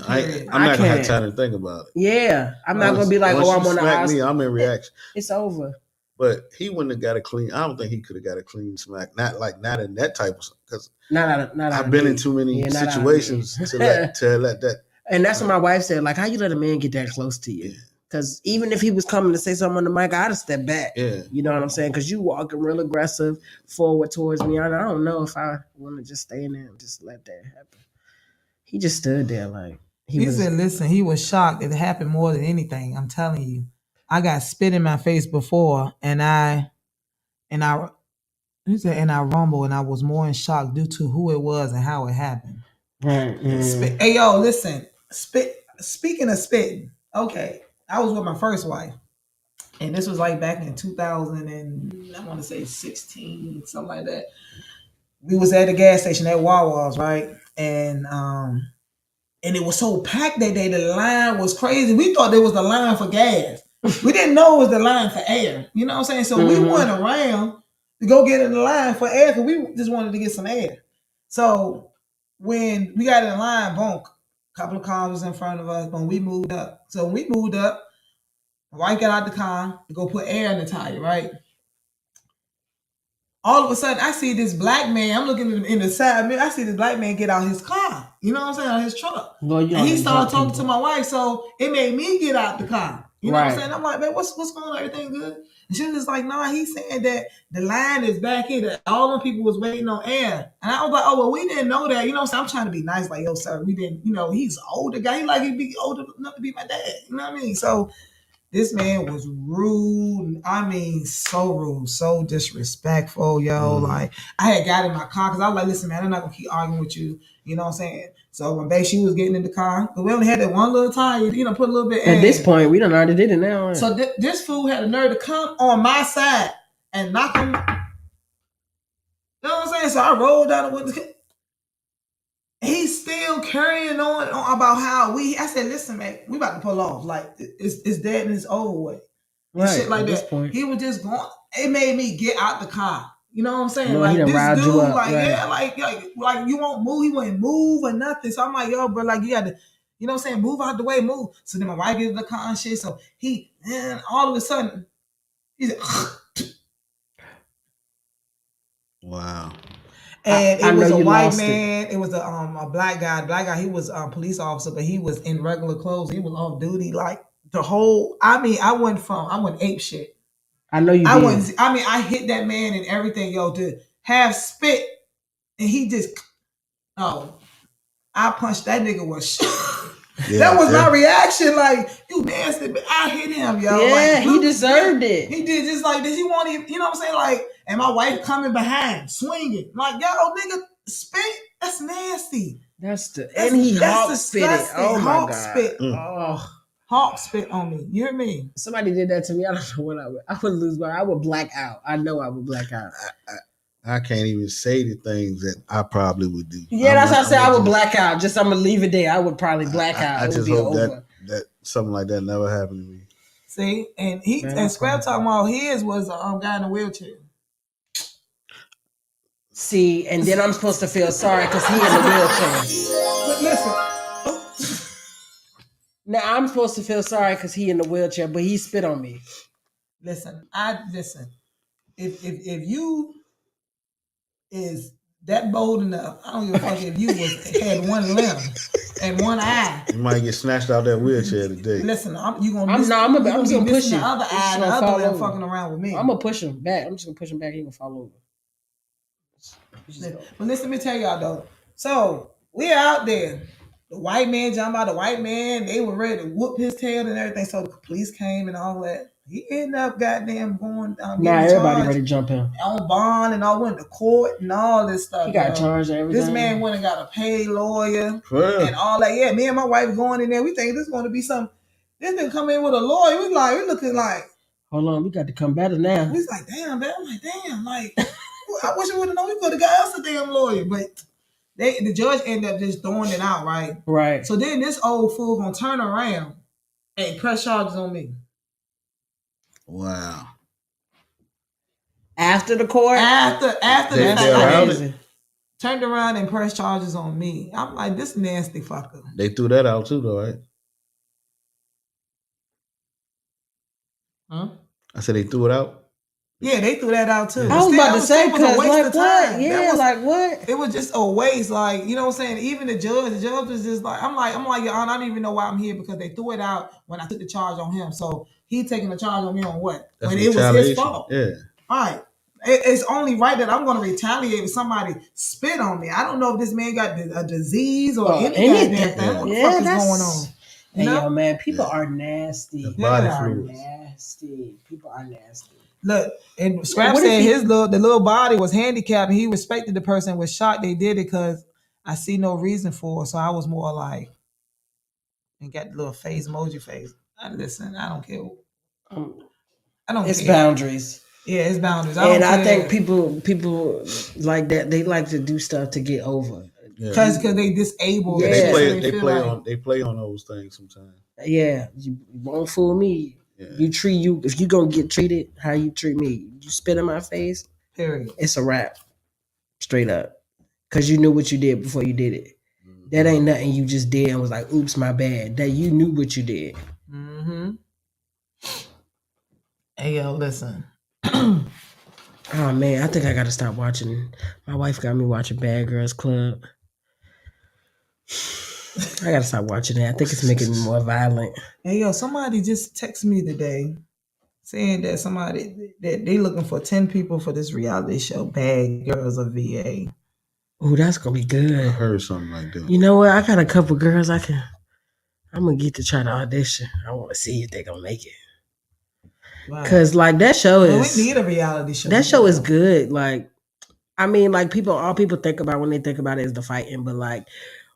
I'm not gonna have time to think about it. Yeah, I'm not gonna be like, oh, I'm on the Oscar. I'm in reaction. It's over. But he wouldn't have got a clean. I don't think he could have got a clean smack. Not in that type of, because I've been in too many situations to let that. And that's what my wife said. Like, how you let a man get that close to you? Because even if he was coming to say something on the mic, I'd have stepped back. Yeah, you know what I'm saying? Because you walking real aggressive forward towards me. I don't know if I want to just stay in there and just let that happen. He just stood there like he said, "Listen, he was shocked. It happened more than anything. I'm telling you, I got spit in my face before, and I rumbled, and I was more in shock due to who it was and how it happened." Right. Mm. Hey, yo, listen. Speaking of spitting, okay, I was with my first wife, and this was like back in 2000 and I want to say 16, something like that. We was at a gas station at Wawa's, right? And it was so packed that day. The line was crazy. We thought there was the line for gas. We didn't know it was the line for air. You know what I'm saying? So we went around to go get in the line for air because we just wanted to get some air. So when we got in the line, boom, a couple of cars was in front of us, but we moved up. So when we moved up, my wife got out the car to go put air in the tire, right? All of a sudden, I see this black man. I'm looking in the side mirror. I see this black man get out his car. You know what I'm saying? On his truck. And he started talking to my wife. So it made me get out the car. You know what I'm saying? I'm like, man, what's going on? Everything good? And she was just like, nah, he's saying that the line is back here. That all them people was waiting on air. And I was like, oh, well, we didn't know that. You know what I'm saying? I'm trying to be nice. Like, yo, sir, we didn't, he's an older guy. He like he'd be older enough to be my dad. You know what I mean? So this man was rude. I mean, so rude, so disrespectful, yo. Like, I had got in my car because I was like, listen, man, I'm not going to keep arguing with you. You know what I'm saying? So when babe, she was getting in the car, but we only had that one little tire, put a little bit in. At this point, we done already did it now. Right? So this fool had the nerve to come on my side and knock him. You know what I'm saying? So I rolled down the window. He's still carrying on about how I said, listen, man, we about to pull off. Like, it's dead and it's over with. Right. Shit like that. Point. He was just going, it made me get out the car. You know what I'm saying? Like, this dude, like, yeah, like you won't move. He wouldn't move or nothing. So I'm like, yo, bro, like, you got to, you know what I'm saying? Move out the way, move. So then my wife gets in the car and shit. So and all of a sudden, he's like, wow. And it was a white man. It was a black guy. Black guy. He was a police officer, but he was in regular clothes. He was on duty. Like the whole. I mean, I went ape shit. I know you. I hit that man and everything, yo. half spit, and he just, I punched that nigga with shit. That was my reaction. Like, you nasty, but I hit him, yo. Yeah, like, he deserved it. He did just like this. He wanted, you know what I'm saying? Like, and my wife coming behind, swinging. Like, yo, nigga, spit. That's nasty. And he hawk spit it. Oh my God. Spit. Oh, hawk spit on me. You hear me? Somebody did that to me. I don't know what I would lose, but I would black out. I know I would black out. I can't even say the things that I probably would do. Yeah, that's why I said I would black out. Just I'm gonna leave it there. I would probably black out. I just hope that something like that never happened to me. See, and Scrap talking about his was a guy in a wheelchair. See, and then I'm supposed to feel sorry because he in a wheelchair. But listen. Now I'm supposed to feel sorry because he in the wheelchair, but he spit on me. Listen. If you is that bold enough, I don't give a fuck if you had one limb and one eye. You might get snatched out that wheelchair today. Listen, I'm just gonna push him. The other eye, the other limb fucking around with me. I'm gonna push him back. I'm just gonna push him back. He gonna fall over. But listen, let me tell y'all though. So we out there. The white man jumped out. The white man, they were ready to whoop his tail and everything. So the police came and all that. He ended up goddamn going down. Now everybody ready to jump in on bond and all, went to court and all this stuff. He got charged and everything. This man went and got a paid lawyer and all that. Yeah, me and my wife going in there. We think this is going to be some. This nigga come in with a lawyer. We looking like. Hold on, we got to come better now. We was like, damn, man. I'm like, damn, like I wish we would have known. We could have got us a damn lawyer, but the judge ended up just throwing it out, right? Right. So then this old fool gonna turn around and press charges on me. Wow. After the court? After that, turned around and pressed charges on me. I'm like, this nasty fucker. They threw that out too, though, right? Huh? I said they threw it out. Yeah, they threw that out too. I was about to say, because like what? Yeah, like what? It was just a waste. Like, you know what I'm saying? Even the judge was just like, I'm like, Your Honor, I don't even know why I'm here because they threw it out when I took the charge on him. So he taking the charge on me on what? That's when it was his fault. Yeah. All right. It's only right that I'm going to retaliate if somebody spit on me. I don't know if this man got a disease or anything. What the fuck is going on? Hey, yo, man, people are nasty. Nasty. People are nasty. Look, and Scrap said the little body was handicapped and he respected the person, was shocked they did it because I see no reason for it. So I was more like, and got the little face, emoji face. Listen, I don't care. I don't care. It's boundaries. Yeah, it's boundaries. I think people like that, they like to do stuff to get over. Because they disabled. Yeah, they play on those things sometimes. Yeah, you won't fool me. Yeah. If you gonna get treated how you treat me, you spit in my face, period. It's a wrap. Straight up. Cause you knew what you did before you did it. Mm-hmm. That ain't nothing you just did and was like, oops, my bad. That you knew what you did. Mm-hmm. Hey yo, listen. Oh man, I think I gotta stop watching. My wife got me watching Bad Girls Club. I gotta stop watching that. I think it's making me more violent. Hey yo, somebody just texted me today saying that that they looking for 10 people for this reality show, Bad Girls of VA. Oh, that's gonna be good. I heard something like that. You know what? I got a couple girls I'm gonna get to try to audition. I want to see if they gonna make it. Right. Cause like that show is. We need a reality show. That show is good. Like, I mean, like all people think about when they think about it is the fighting, but like.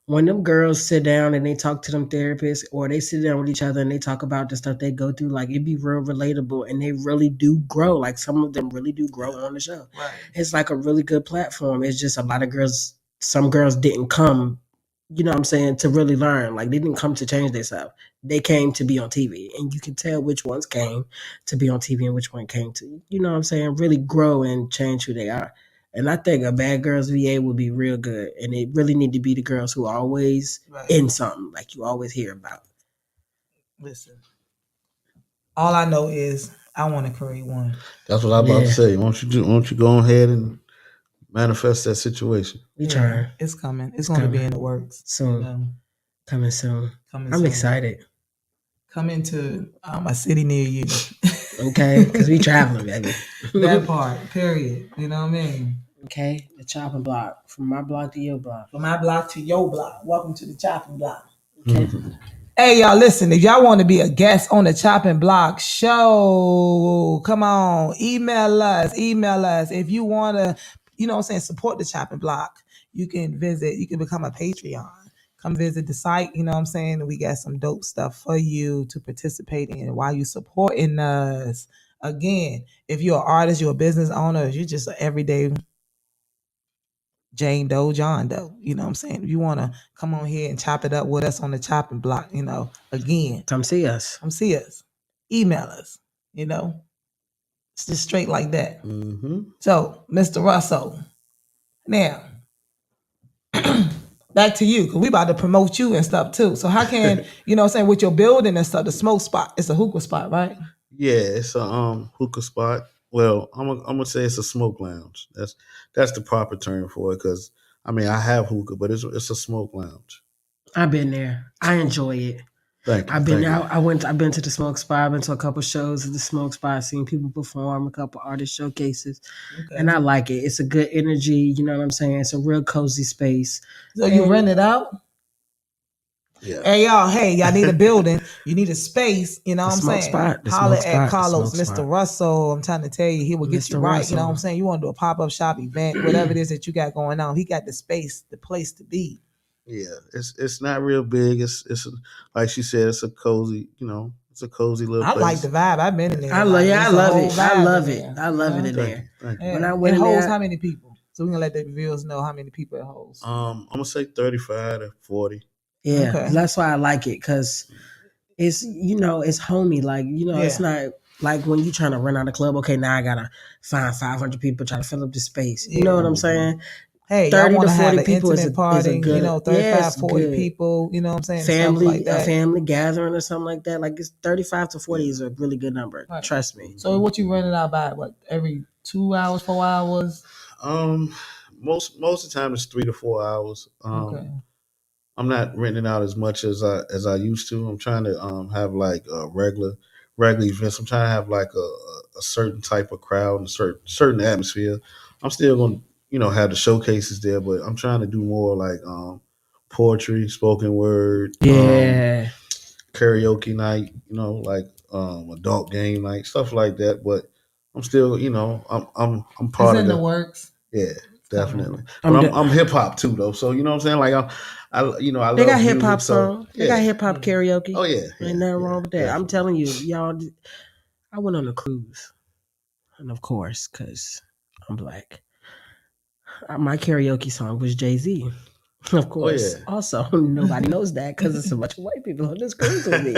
When them girls sit down and they talk to them therapists or they sit down with each other and they talk about the stuff they go through, like it'd be real relatable and they really do grow. Like some of them really do grow on the show. Right. It's like a really good platform. It's just a lot of girls, some girls didn't come, you know what I'm saying, to really learn. Like they didn't come to change themselves. They came to be on TV and you can tell which ones came to be on TV and which one came to, you know what I'm saying, really grow and change who they are. And I think a Bad Girls VA would be real good. And it really need to be the girls who are always in something, like you always hear about. Listen, all I know is I want to create one. That's what I'm about to say. Why don't you go ahead and manifest that situation? We trying. It's coming. It's going to be in the works. Soon. Coming soon. I'm excited. Coming to a city near you. Okay, because we traveling, baby. That part, period. You know what I mean? Okay, the chopping block. From my block to your block. From my block to your block. Welcome to the chopping block. Okay. Hey, y'all, listen, if y'all want to be a guest on the Chopping Block show, come on, email us. If you want to, support the Chopping Block, you can become a Patreon. Come visit the site, we got some dope stuff for you to participate in while you supporting us. Again, if you're an artist, you're a business owner, if you're just an everyday Jane Doe, John Doe. If you want to come on here and chop it up with us on the chopping block, again. Come see us. Email us, It's just straight like that. Mm-hmm. So, Mr. Russell, now, back to you, because we about to promote you and stuff too. So how can, with your building and stuff, the smoke spot, it's a hookah spot, right? Yeah, it's a hookah spot. Well, I'm gonna say it's a smoke lounge. That's the proper term for it, because I have hookah, but it's a smoke lounge. I've been there. I enjoy it. Thank you. I've been out. I've been to the smoke spot. I've been to a couple shows at the smoke spot. Seen people perform, a couple artist showcases, and I like it. It's a good energy. You know what I'm saying? It's a real cozy space. So you rent it out? Yeah. Hey y'all need a building. You need a space. You know what I'm saying? Spot, Holler at Carlos, Mr. Russell. I'm trying to tell you, he will get you right. Russell. You know what I'm saying? You want to do a pop-up shop event, whatever it is that you got going on. He got the space, the place to be. Yeah, it's not real big. It's like she said, it's a cozy, it's a cozy little place. I like the vibe. I've been in there. I love it. I love it. I love it in there. Thank you. When I went in there, it holds how many people? So we're gonna let the viewers know how many people it holds. I'm gonna say 35 to 40. Yeah, okay. That's why I like it, because it's it's homey. Like it's not like when you trying to rent out a club. Okay, now I gotta find 500 people trying to fill up the space. You know what I'm saying? Hey, 30 to 40 people is a party, good, 35, 40 good. People, you know what I'm saying? Family, like that. A family gathering or something like that. Like it's 35 to 40 is a really good number. Right. Trust me. So what you renting out by? What, every 2 hours, 4 hours? Most of the time it's 3 to 4 hours. Okay. I'm not renting out as much as I used to. I'm trying to have like regular events. I'm trying to have like a certain type of crowd and a certain atmosphere. I'm still going to have the showcases there, but I'm trying to do more like poetry, spoken word, karaoke night, like adult game night, stuff like that. But I'm still, I'm part it's of in the works. Yeah, definitely. I'm hip hop too, though. So you know what I'm saying? Like I love. They got hip hop songs. They got hip hop karaoke. Oh yeah, ain't nothing wrong with that. Definitely. I'm telling you, y'all. I went on a cruise, and of course, because I'm black, my karaoke song was Jay-Z. Of course. Oh, yeah. Also, nobody knows that because there's a bunch of white people on this cruise with me.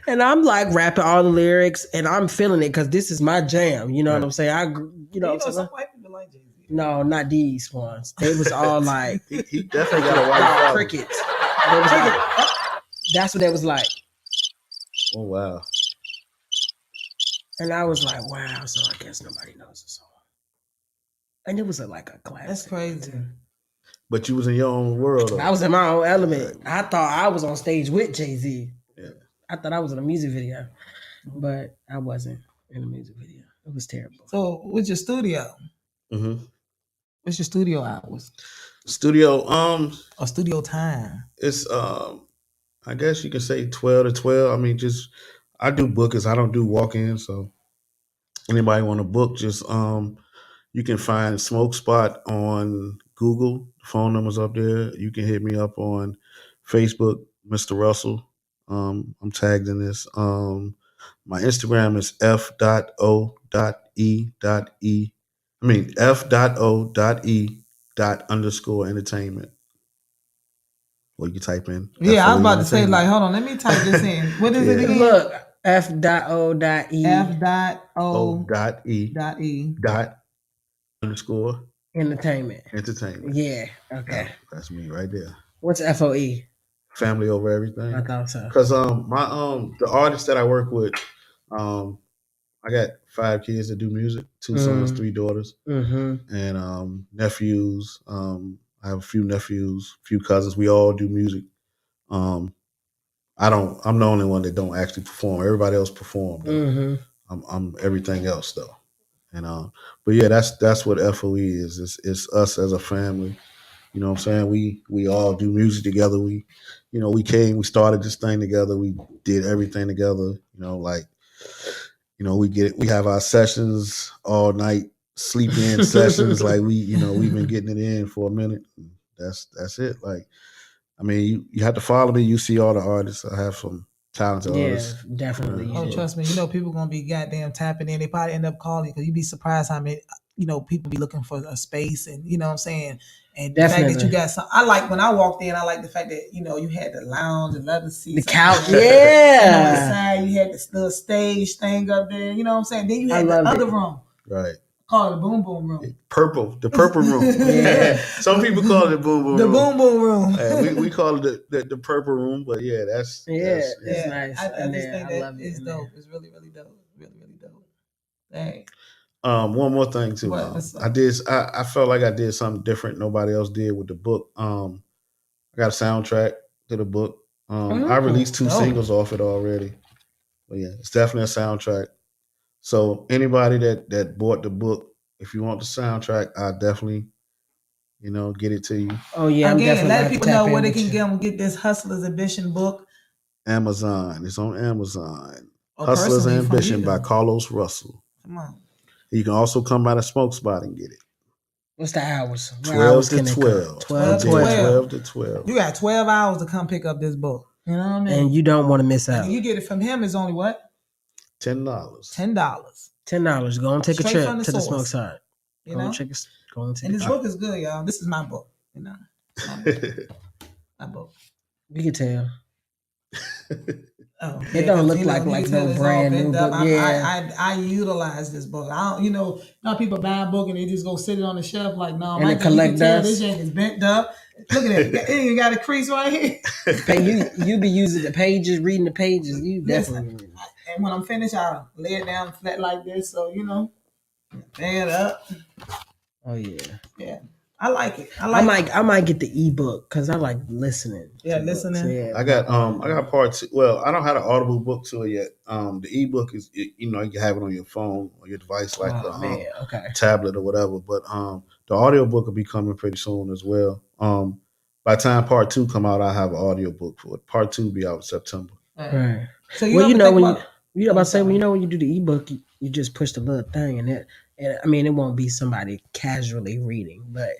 And I'm like rapping all the lyrics and I'm feeling it because this is my jam. You know what I'm saying? Some white people like Jay-Z. No, not these ones. They was all like... he definitely got a white crickets. They was like, that's what they was like. Oh, wow. And I was like, wow, so I guess nobody knows the song. And it was like a classic. That's crazy. But you was in your own world, though. I was in my own element. I thought I was on stage with Jay-Z. Yeah. I thought I was in a music video. But I wasn't in a music video. It was terrible. So what's your studio? Mm-hmm. What's your studio hours? Studio, or studio time? It's I guess you can say 12 to 12. I do bookings. I don't do walk-ins. So anybody want to book, just you can find Smoke Spot on Google. The phone number's up there. You can hit me up on Facebook, Mr. Russell. I'm tagged in this. My Instagram is f.o.e.entertainment. Or you can type in. Yeah, I was about to say, like, hold on, let me type this in. What is it again? Look, f.o.e. f.o.e. Entertainment. Yeah. Okay. That's me right there. What's FOE? Family over everything. I thought so. Because my the artists that I work with, I got 5 kids that do music, 2 sons, 3 daughters, and nephews. I have a few nephews, few cousins. We all do music. I'm the only one that don't actually perform. Everybody else perform. I'm everything else though. And but yeah, that's what FOE is. It's us as a family. You know what I'm saying? We all do music together. We started this thing together. We did everything together. We have our sessions all night, sleep in sessions. Like we've been getting it in for a minute. That's it. Like, I mean, you have to follow me. You see all the artists. I have some talented artists. Yeah, definitely. Oh, trust me. People gonna be goddamn tapping in. They probably end up calling because you'd be surprised how many people be looking for a space, and you know what I'm saying. And the fact that you got some, I like when I walked in. I like the fact that you had the lounge and leather seats, the couch, and on the side you had this little stage thing up there. You know what I'm saying. Then you had the other room, right? Call it the boom boom room. The purple room. Yeah. Some people call it the boom boom room. The boom boom room. We call it the purple room, but yeah, that's nice. I just think that is dope. It's really, really dope. Really, really dope. Dang. One more thing too. I felt like I did something different nobody else did with the book. I got a soundtrack to the book. I released 2 singles off it already. But yeah, it's definitely a soundtrack. So anybody that bought the book, if you want the soundtrack, I definitely, get it to you. Oh yeah, again, let people know where they can get this Hustler's Ambition book. Amazon. It's on Amazon. Hustler's Ambition by Carlos Russell. Come on. You can also come by the Smoke Spot and get it. What's the hours? 12 to 12. 12 to 12. You got 12 hours to come pick up this book. You know what I mean? And you don't want to miss out. And you get it from him. It's only what? $10. $10. Go and take Straight a trip to the Smoke Side. And this book is good, y'all. This is my book. My book. You can tell. Oh, it don't look like no brand new book. I utilize this book. I don't, not people buy a book and they just go sit it on the shelf like, no, and collect dust. This yank is bent up. Look at it. It ain't got a crease right here. you be using the pages, reading the pages. You definitely. And when I'm finished, I'll lay it down flat like this. So, fan it up. Oh yeah. Yeah. I like it. I might get the ebook because I like listening. Yeah, listening. Yeah. I got part 2. Well, I don't have an audible book to it yet. The ebook is you can have it on your phone or your device like a tablet or whatever. But the audio book will be coming pretty soon as well. By the time part 2 come out, I have an audio book for it. Part 2 will be out in September. Right. So when you do the ebook, you just push the little thing and I mean, it won't be somebody casually reading, but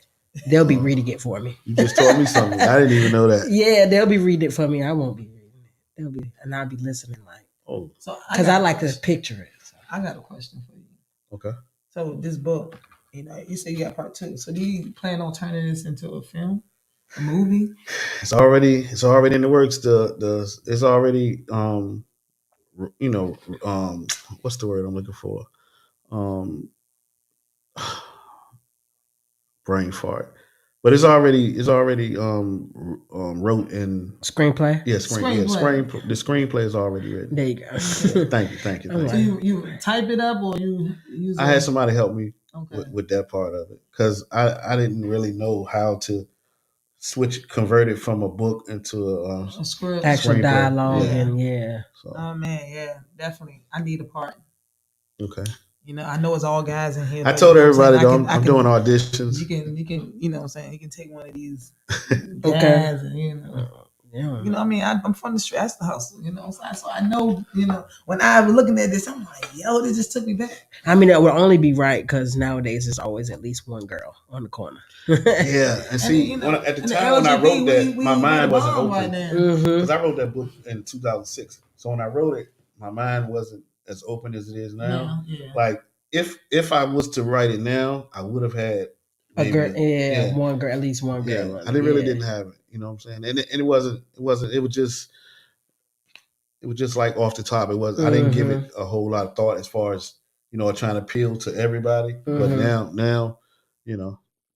they'll be reading it for me. You just told me something. I didn't even know that. Yeah, they'll be reading it for me. I won't be reading it. And I'll be listening because I like to picture it. So. I got a question for you. Okay. So this book, you say you got part 2. So do you plan on turning this into a film, a movie? It's already in the works. It's already what's the word I'm looking for? Brain fart. But it's already wrote in screenplay. Yeah, the screenplay is already written. There you go. Thank you. So you type it up or you use? I had somebody help me with that part of it because I didn't really know how to convert it from a book into a script, actual dialogue, and So. Oh man, yeah, definitely. I need a part. Okay. I know it's all guys in here. I told everybody I'm doing auditions. You can, what I'm saying? You can take one of these guys and, I mean, I'm from the street. That's the hustle, So I know, when I was looking at this, I'm like, yo, this just took me back. I mean, that would only be right because nowadays there's always at least one girl on the corner. Yeah, and see, at the time when I wrote that, my mind wasn't open because I wrote that book in 2006. So when I wrote it, my mind wasn't as open as it is now. Yeah. Like if I was to write it now, I would have had a girl, one girl, at least one girl. Yeah, I didn't have it. You know what I'm saying? And it wasn't. It was just like off the top. It was. I didn't give it a whole lot of thought as far as trying to appeal to everybody. But now,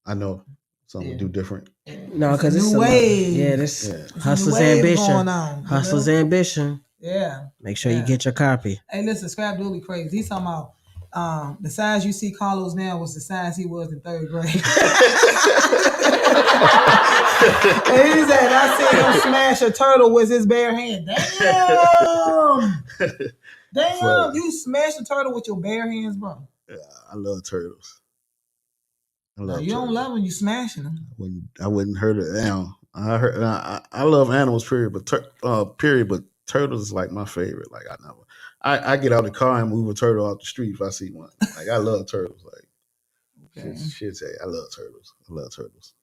I know something to do different. No, because it's new wave. Yeah, this Hustler's Ambition. Hustler's Ambition. Yeah. Make sure you get your copy. Hey, listen, Scrap Dooley crazy. He's talking about the size you see Carlos now was the size he was in 3rd grade. And he said, I seen him smash a turtle with his bare hand. Damn! Damn, you smashed a turtle with your bare hands, bro. I love turtles. No, you don't love them. You smashing them. I wouldn't hurt an animal. I love animals. Period. But turtles is like my favorite. Like I get out of the car and move a turtle out the street if I see one. Like I love turtles. Like shit, I love turtles. I love turtles.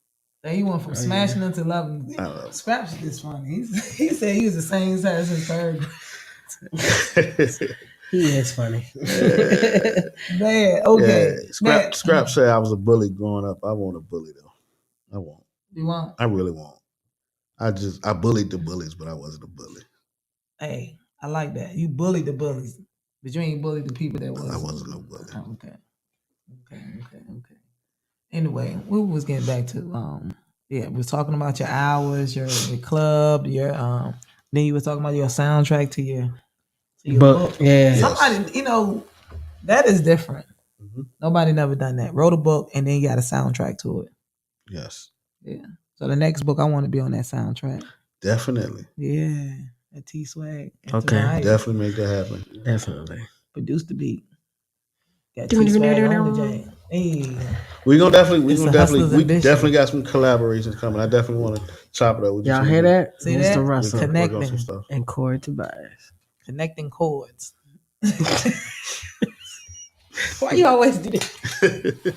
He went from smashing them to loving them. Scraps is funny. He said he was the same size as third. He is funny. Man, okay. Yeah. Scrap said I was a bully growing up. I won't a bully though. I won't. You won't? I really won't. I bullied the bullies, but I wasn't a bully. Hey, I like that. You bullied the bullies, but you ain't bullied the people that was. I wasn't no bully. Oh, okay. Anyway, we was getting back to we was talking about your hours, your club, your then you was talking about your soundtrack to your book. Yeah. Somebody, that is different. Mm-hmm. Nobody never done that. Wrote a book and then you got a soundtrack to it. Yes. Yeah. So the next book I want to be on that soundtrack. Definitely. Yeah. At T Swag. Okay. Definitely make that happen. Definitely. Produce the beat. Got T Swag on the J. Hey. We definitely got some collaborations coming. I definitely want to chop it up with you. Y'all hear that? See Mr. that? Russell. Connecting. And Corey Tobias. Connecting chords. Why you always do that?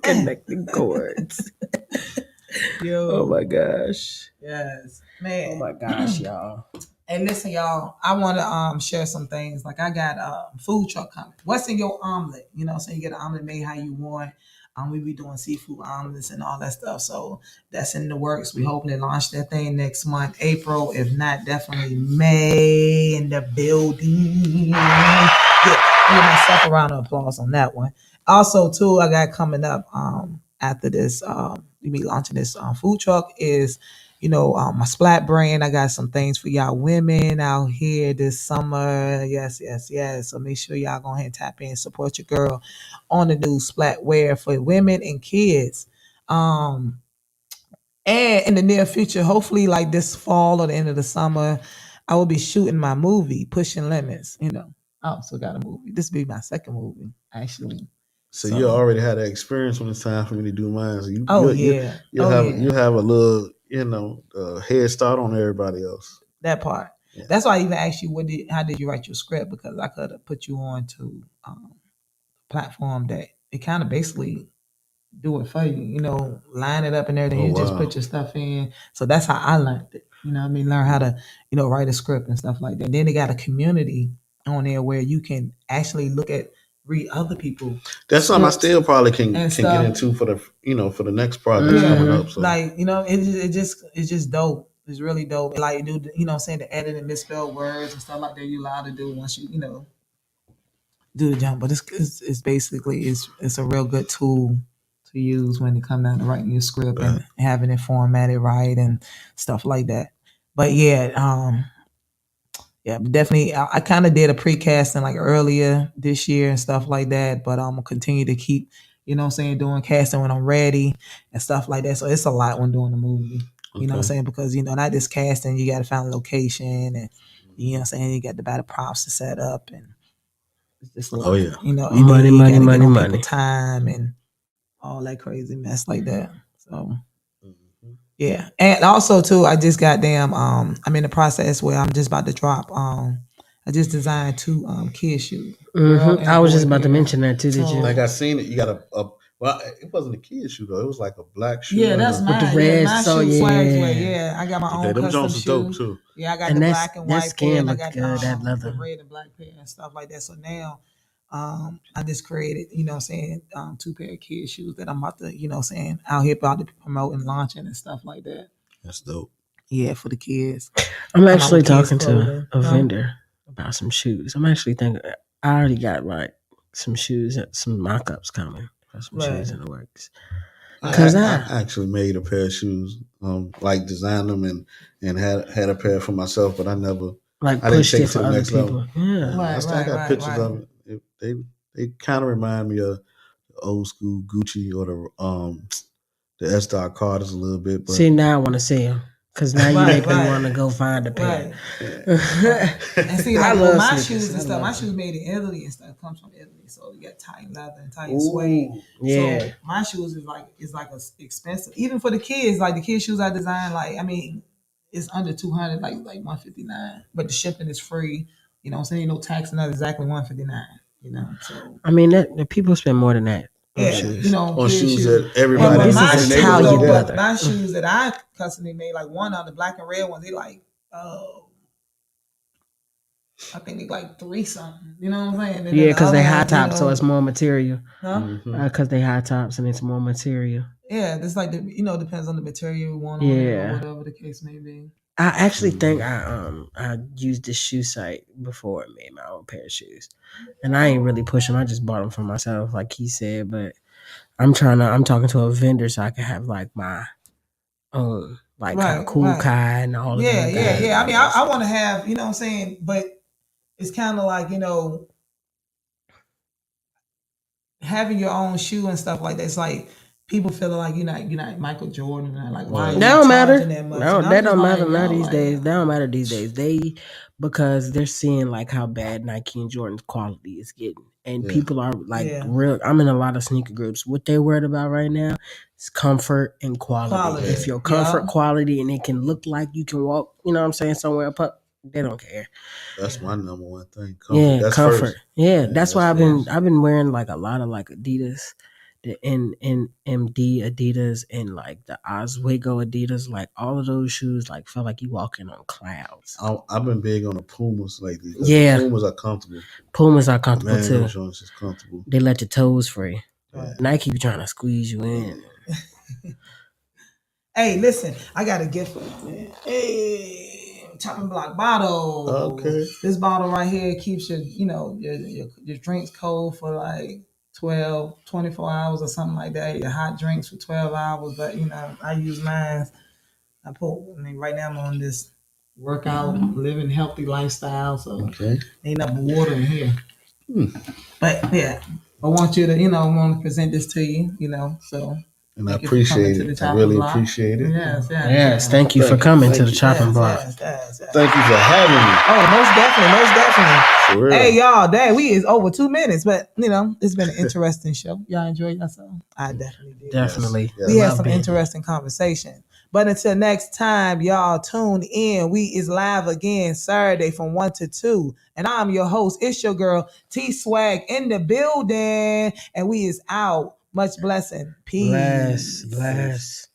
Connecting chords. Yo. Oh my gosh. Yes. Man. Oh my gosh, y'all. Hey, listen, y'all. I want to share some things. Like I got a food truck coming. What's in your omelet? So you get an omelet made how you want. We be doing seafood omelets and all that stuff. So that's in the works. We hoping to launch that thing next month, April. If not, definitely May in the building. Yeah, give myself a round of applause on that one. Also, too, I got coming up after this. We be launching this food truck is. My Splat brand, I got some things for y'all women out here this summer. Yes. So make sure y'all go ahead and tap in, support your girl on the new Splat wear for women and kids. And in the near future, hopefully like this fall or the end of the summer, I will be shooting my movie, Pushing Limits. I also got a movie. This will be my second movie, actually. So you already had that experience when it's time for me to do mine. So you'll have a little, head start on everybody else. That part. Yeah. That's why I even asked you, how did you write your script? Because I could have put you on to a platform that it kind of basically do it for you, line it up and everything. Just put your stuff in. So that's how I learned it. Learn how to, write a script and stuff like that. Then they got a community on there where you can actually read other people. That's something I still probably can get into for the for the next project coming up. So. Like it's just dope. It's really dope. Like you do the edit and misspelled words and stuff like that. You're allowed to do once you do the jump. But it's basically it's a real good tool to use when it comes down to writing your script and having it formatted right and stuff like that. But definitely. I kind of did a pre-casting like earlier this year and stuff like that, but I'm gonna continue to keep, doing casting when I'm ready and stuff like that. So it's a lot when doing the movie, because not just casting, you got to find a location and you got to buy the props to set up and it's just money, money, time and all that crazy mess like that. So. Yeah, and also too, I just I'm in the process where I'm just about to drop. I just designed 2 kid shoes. Mm-hmm. I was just about to mention that too. Did you? Like I seen it. You got well, it wasn't a kid shoe though. It was like a black shoe. Yeah, that's mine. With the red. My so shoe yeah, I got my own custom shoe. Dope too. Yeah, I got the black and white pair. And I got good, that leather. the red and black pair and stuff like that. So now, I just created, 2 pair of kid shoes that I'm about to, out here about to promote and launching and stuff like that. That's dope. Yeah, for the kids. I'm actually talking to a vendor about some shoes. I'm actually thinking I already got like some shoes, some mock-ups coming for some shoes in the works. Because I actually made a pair of shoes, like designed them and had a pair for myself, but I never I didn't take it to the next level. Yeah, I still got pictures of it. They kind of remind me of the old school Gucci or the S. Carter's a little bit. But see, now I want to see them Because now you make me want to go find a pair. And see, I like love my sneakers. shoes and I stuff, love my them. shoes made in Italy and stuff comes from Italy, so you got tight leather and tight suede. Yeah. So my shoes is like expensive, even for the kids. Like the kids' shoes I designed, like I mean, it's under 200, like 159, but the shipping is free. You know, what I'm saying no tax and that's exactly 159. You know, so I mean, the people spend more than that on yeah, shoes. you know, On kids' shoes shoes. that everybody But this my is shoes, Italian though, but leather. my shoes that I customly made, like one on the black and red ones, they like, I think they like 3 something. You know what I'm saying? And Yeah, because they high ones, top, so it's more material. Huh? Because they high tops and it's more material. Yeah, it's like depends on the material you want on it or whatever the case may be. I actually think I used this shoe site before and made my own pair of shoes, and I ain't really push them. I just bought them for myself, like he said. But I'm talking to a vendor so I can have like my own, like kind of cool Kai and all of that. Yeah. I mean, I want to have, you know what I'm saying, but it's kind of like having your own shoe and stuff like that. It's like people feeling like you're not Michael Jordan and like why that don't matter. that much? No, that don't matter now these days. That don't matter these days. Because they're seeing like how bad Nike and Jordan's quality is getting, and people are like real. I'm in a lot of sneaker groups. What they're worried about right now is comfort and quality. If your comfort, quality, and it can look like you can walk, you know what I'm saying, somewhere up, they don't care. That's my number one thing. Comfort. Yeah, that's comfort. First. Yeah, that's why I've been wearing like a lot of like Adidas, the NMD Adidas, and like the Oswego Adidas. Like all of those shoes, like felt like you walking on clouds. I've been big on the Pumas lately. Yeah, the Pumas are comfortable. Pumas are comfortable too. Those joints is comfortable. They let your toes free. Yeah. Nike be trying to squeeze you in. Hey, listen, I got a gift for you, man. Hey, Choppin Block bottle. Okay. This bottle right here keeps your drinks cold for like 24 hours or something like that. Your hot drinks for 12 hours. But I use mine. Right now I'm on this workout, living healthy lifestyle. So ain't nothing but water in here. But yeah, I want you to, want to present this to you, so. And I appreciate it. I really appreciate it. Yes. Thank you for coming to the Choppin Block. Yes. Thank you for having me. Oh, most definitely. For real. Hey, y'all, dang, we is over 2 minutes, but it's been an interesting show. Y'all enjoyed yourself? I definitely did. Definitely. Yes. We had some interesting conversation. But until next time, y'all tune in. We is live again Saturday from 1 to 2. And I'm your host. It's your girl, T Swag in the building. And we is out. Much blessing. Peace. Bless.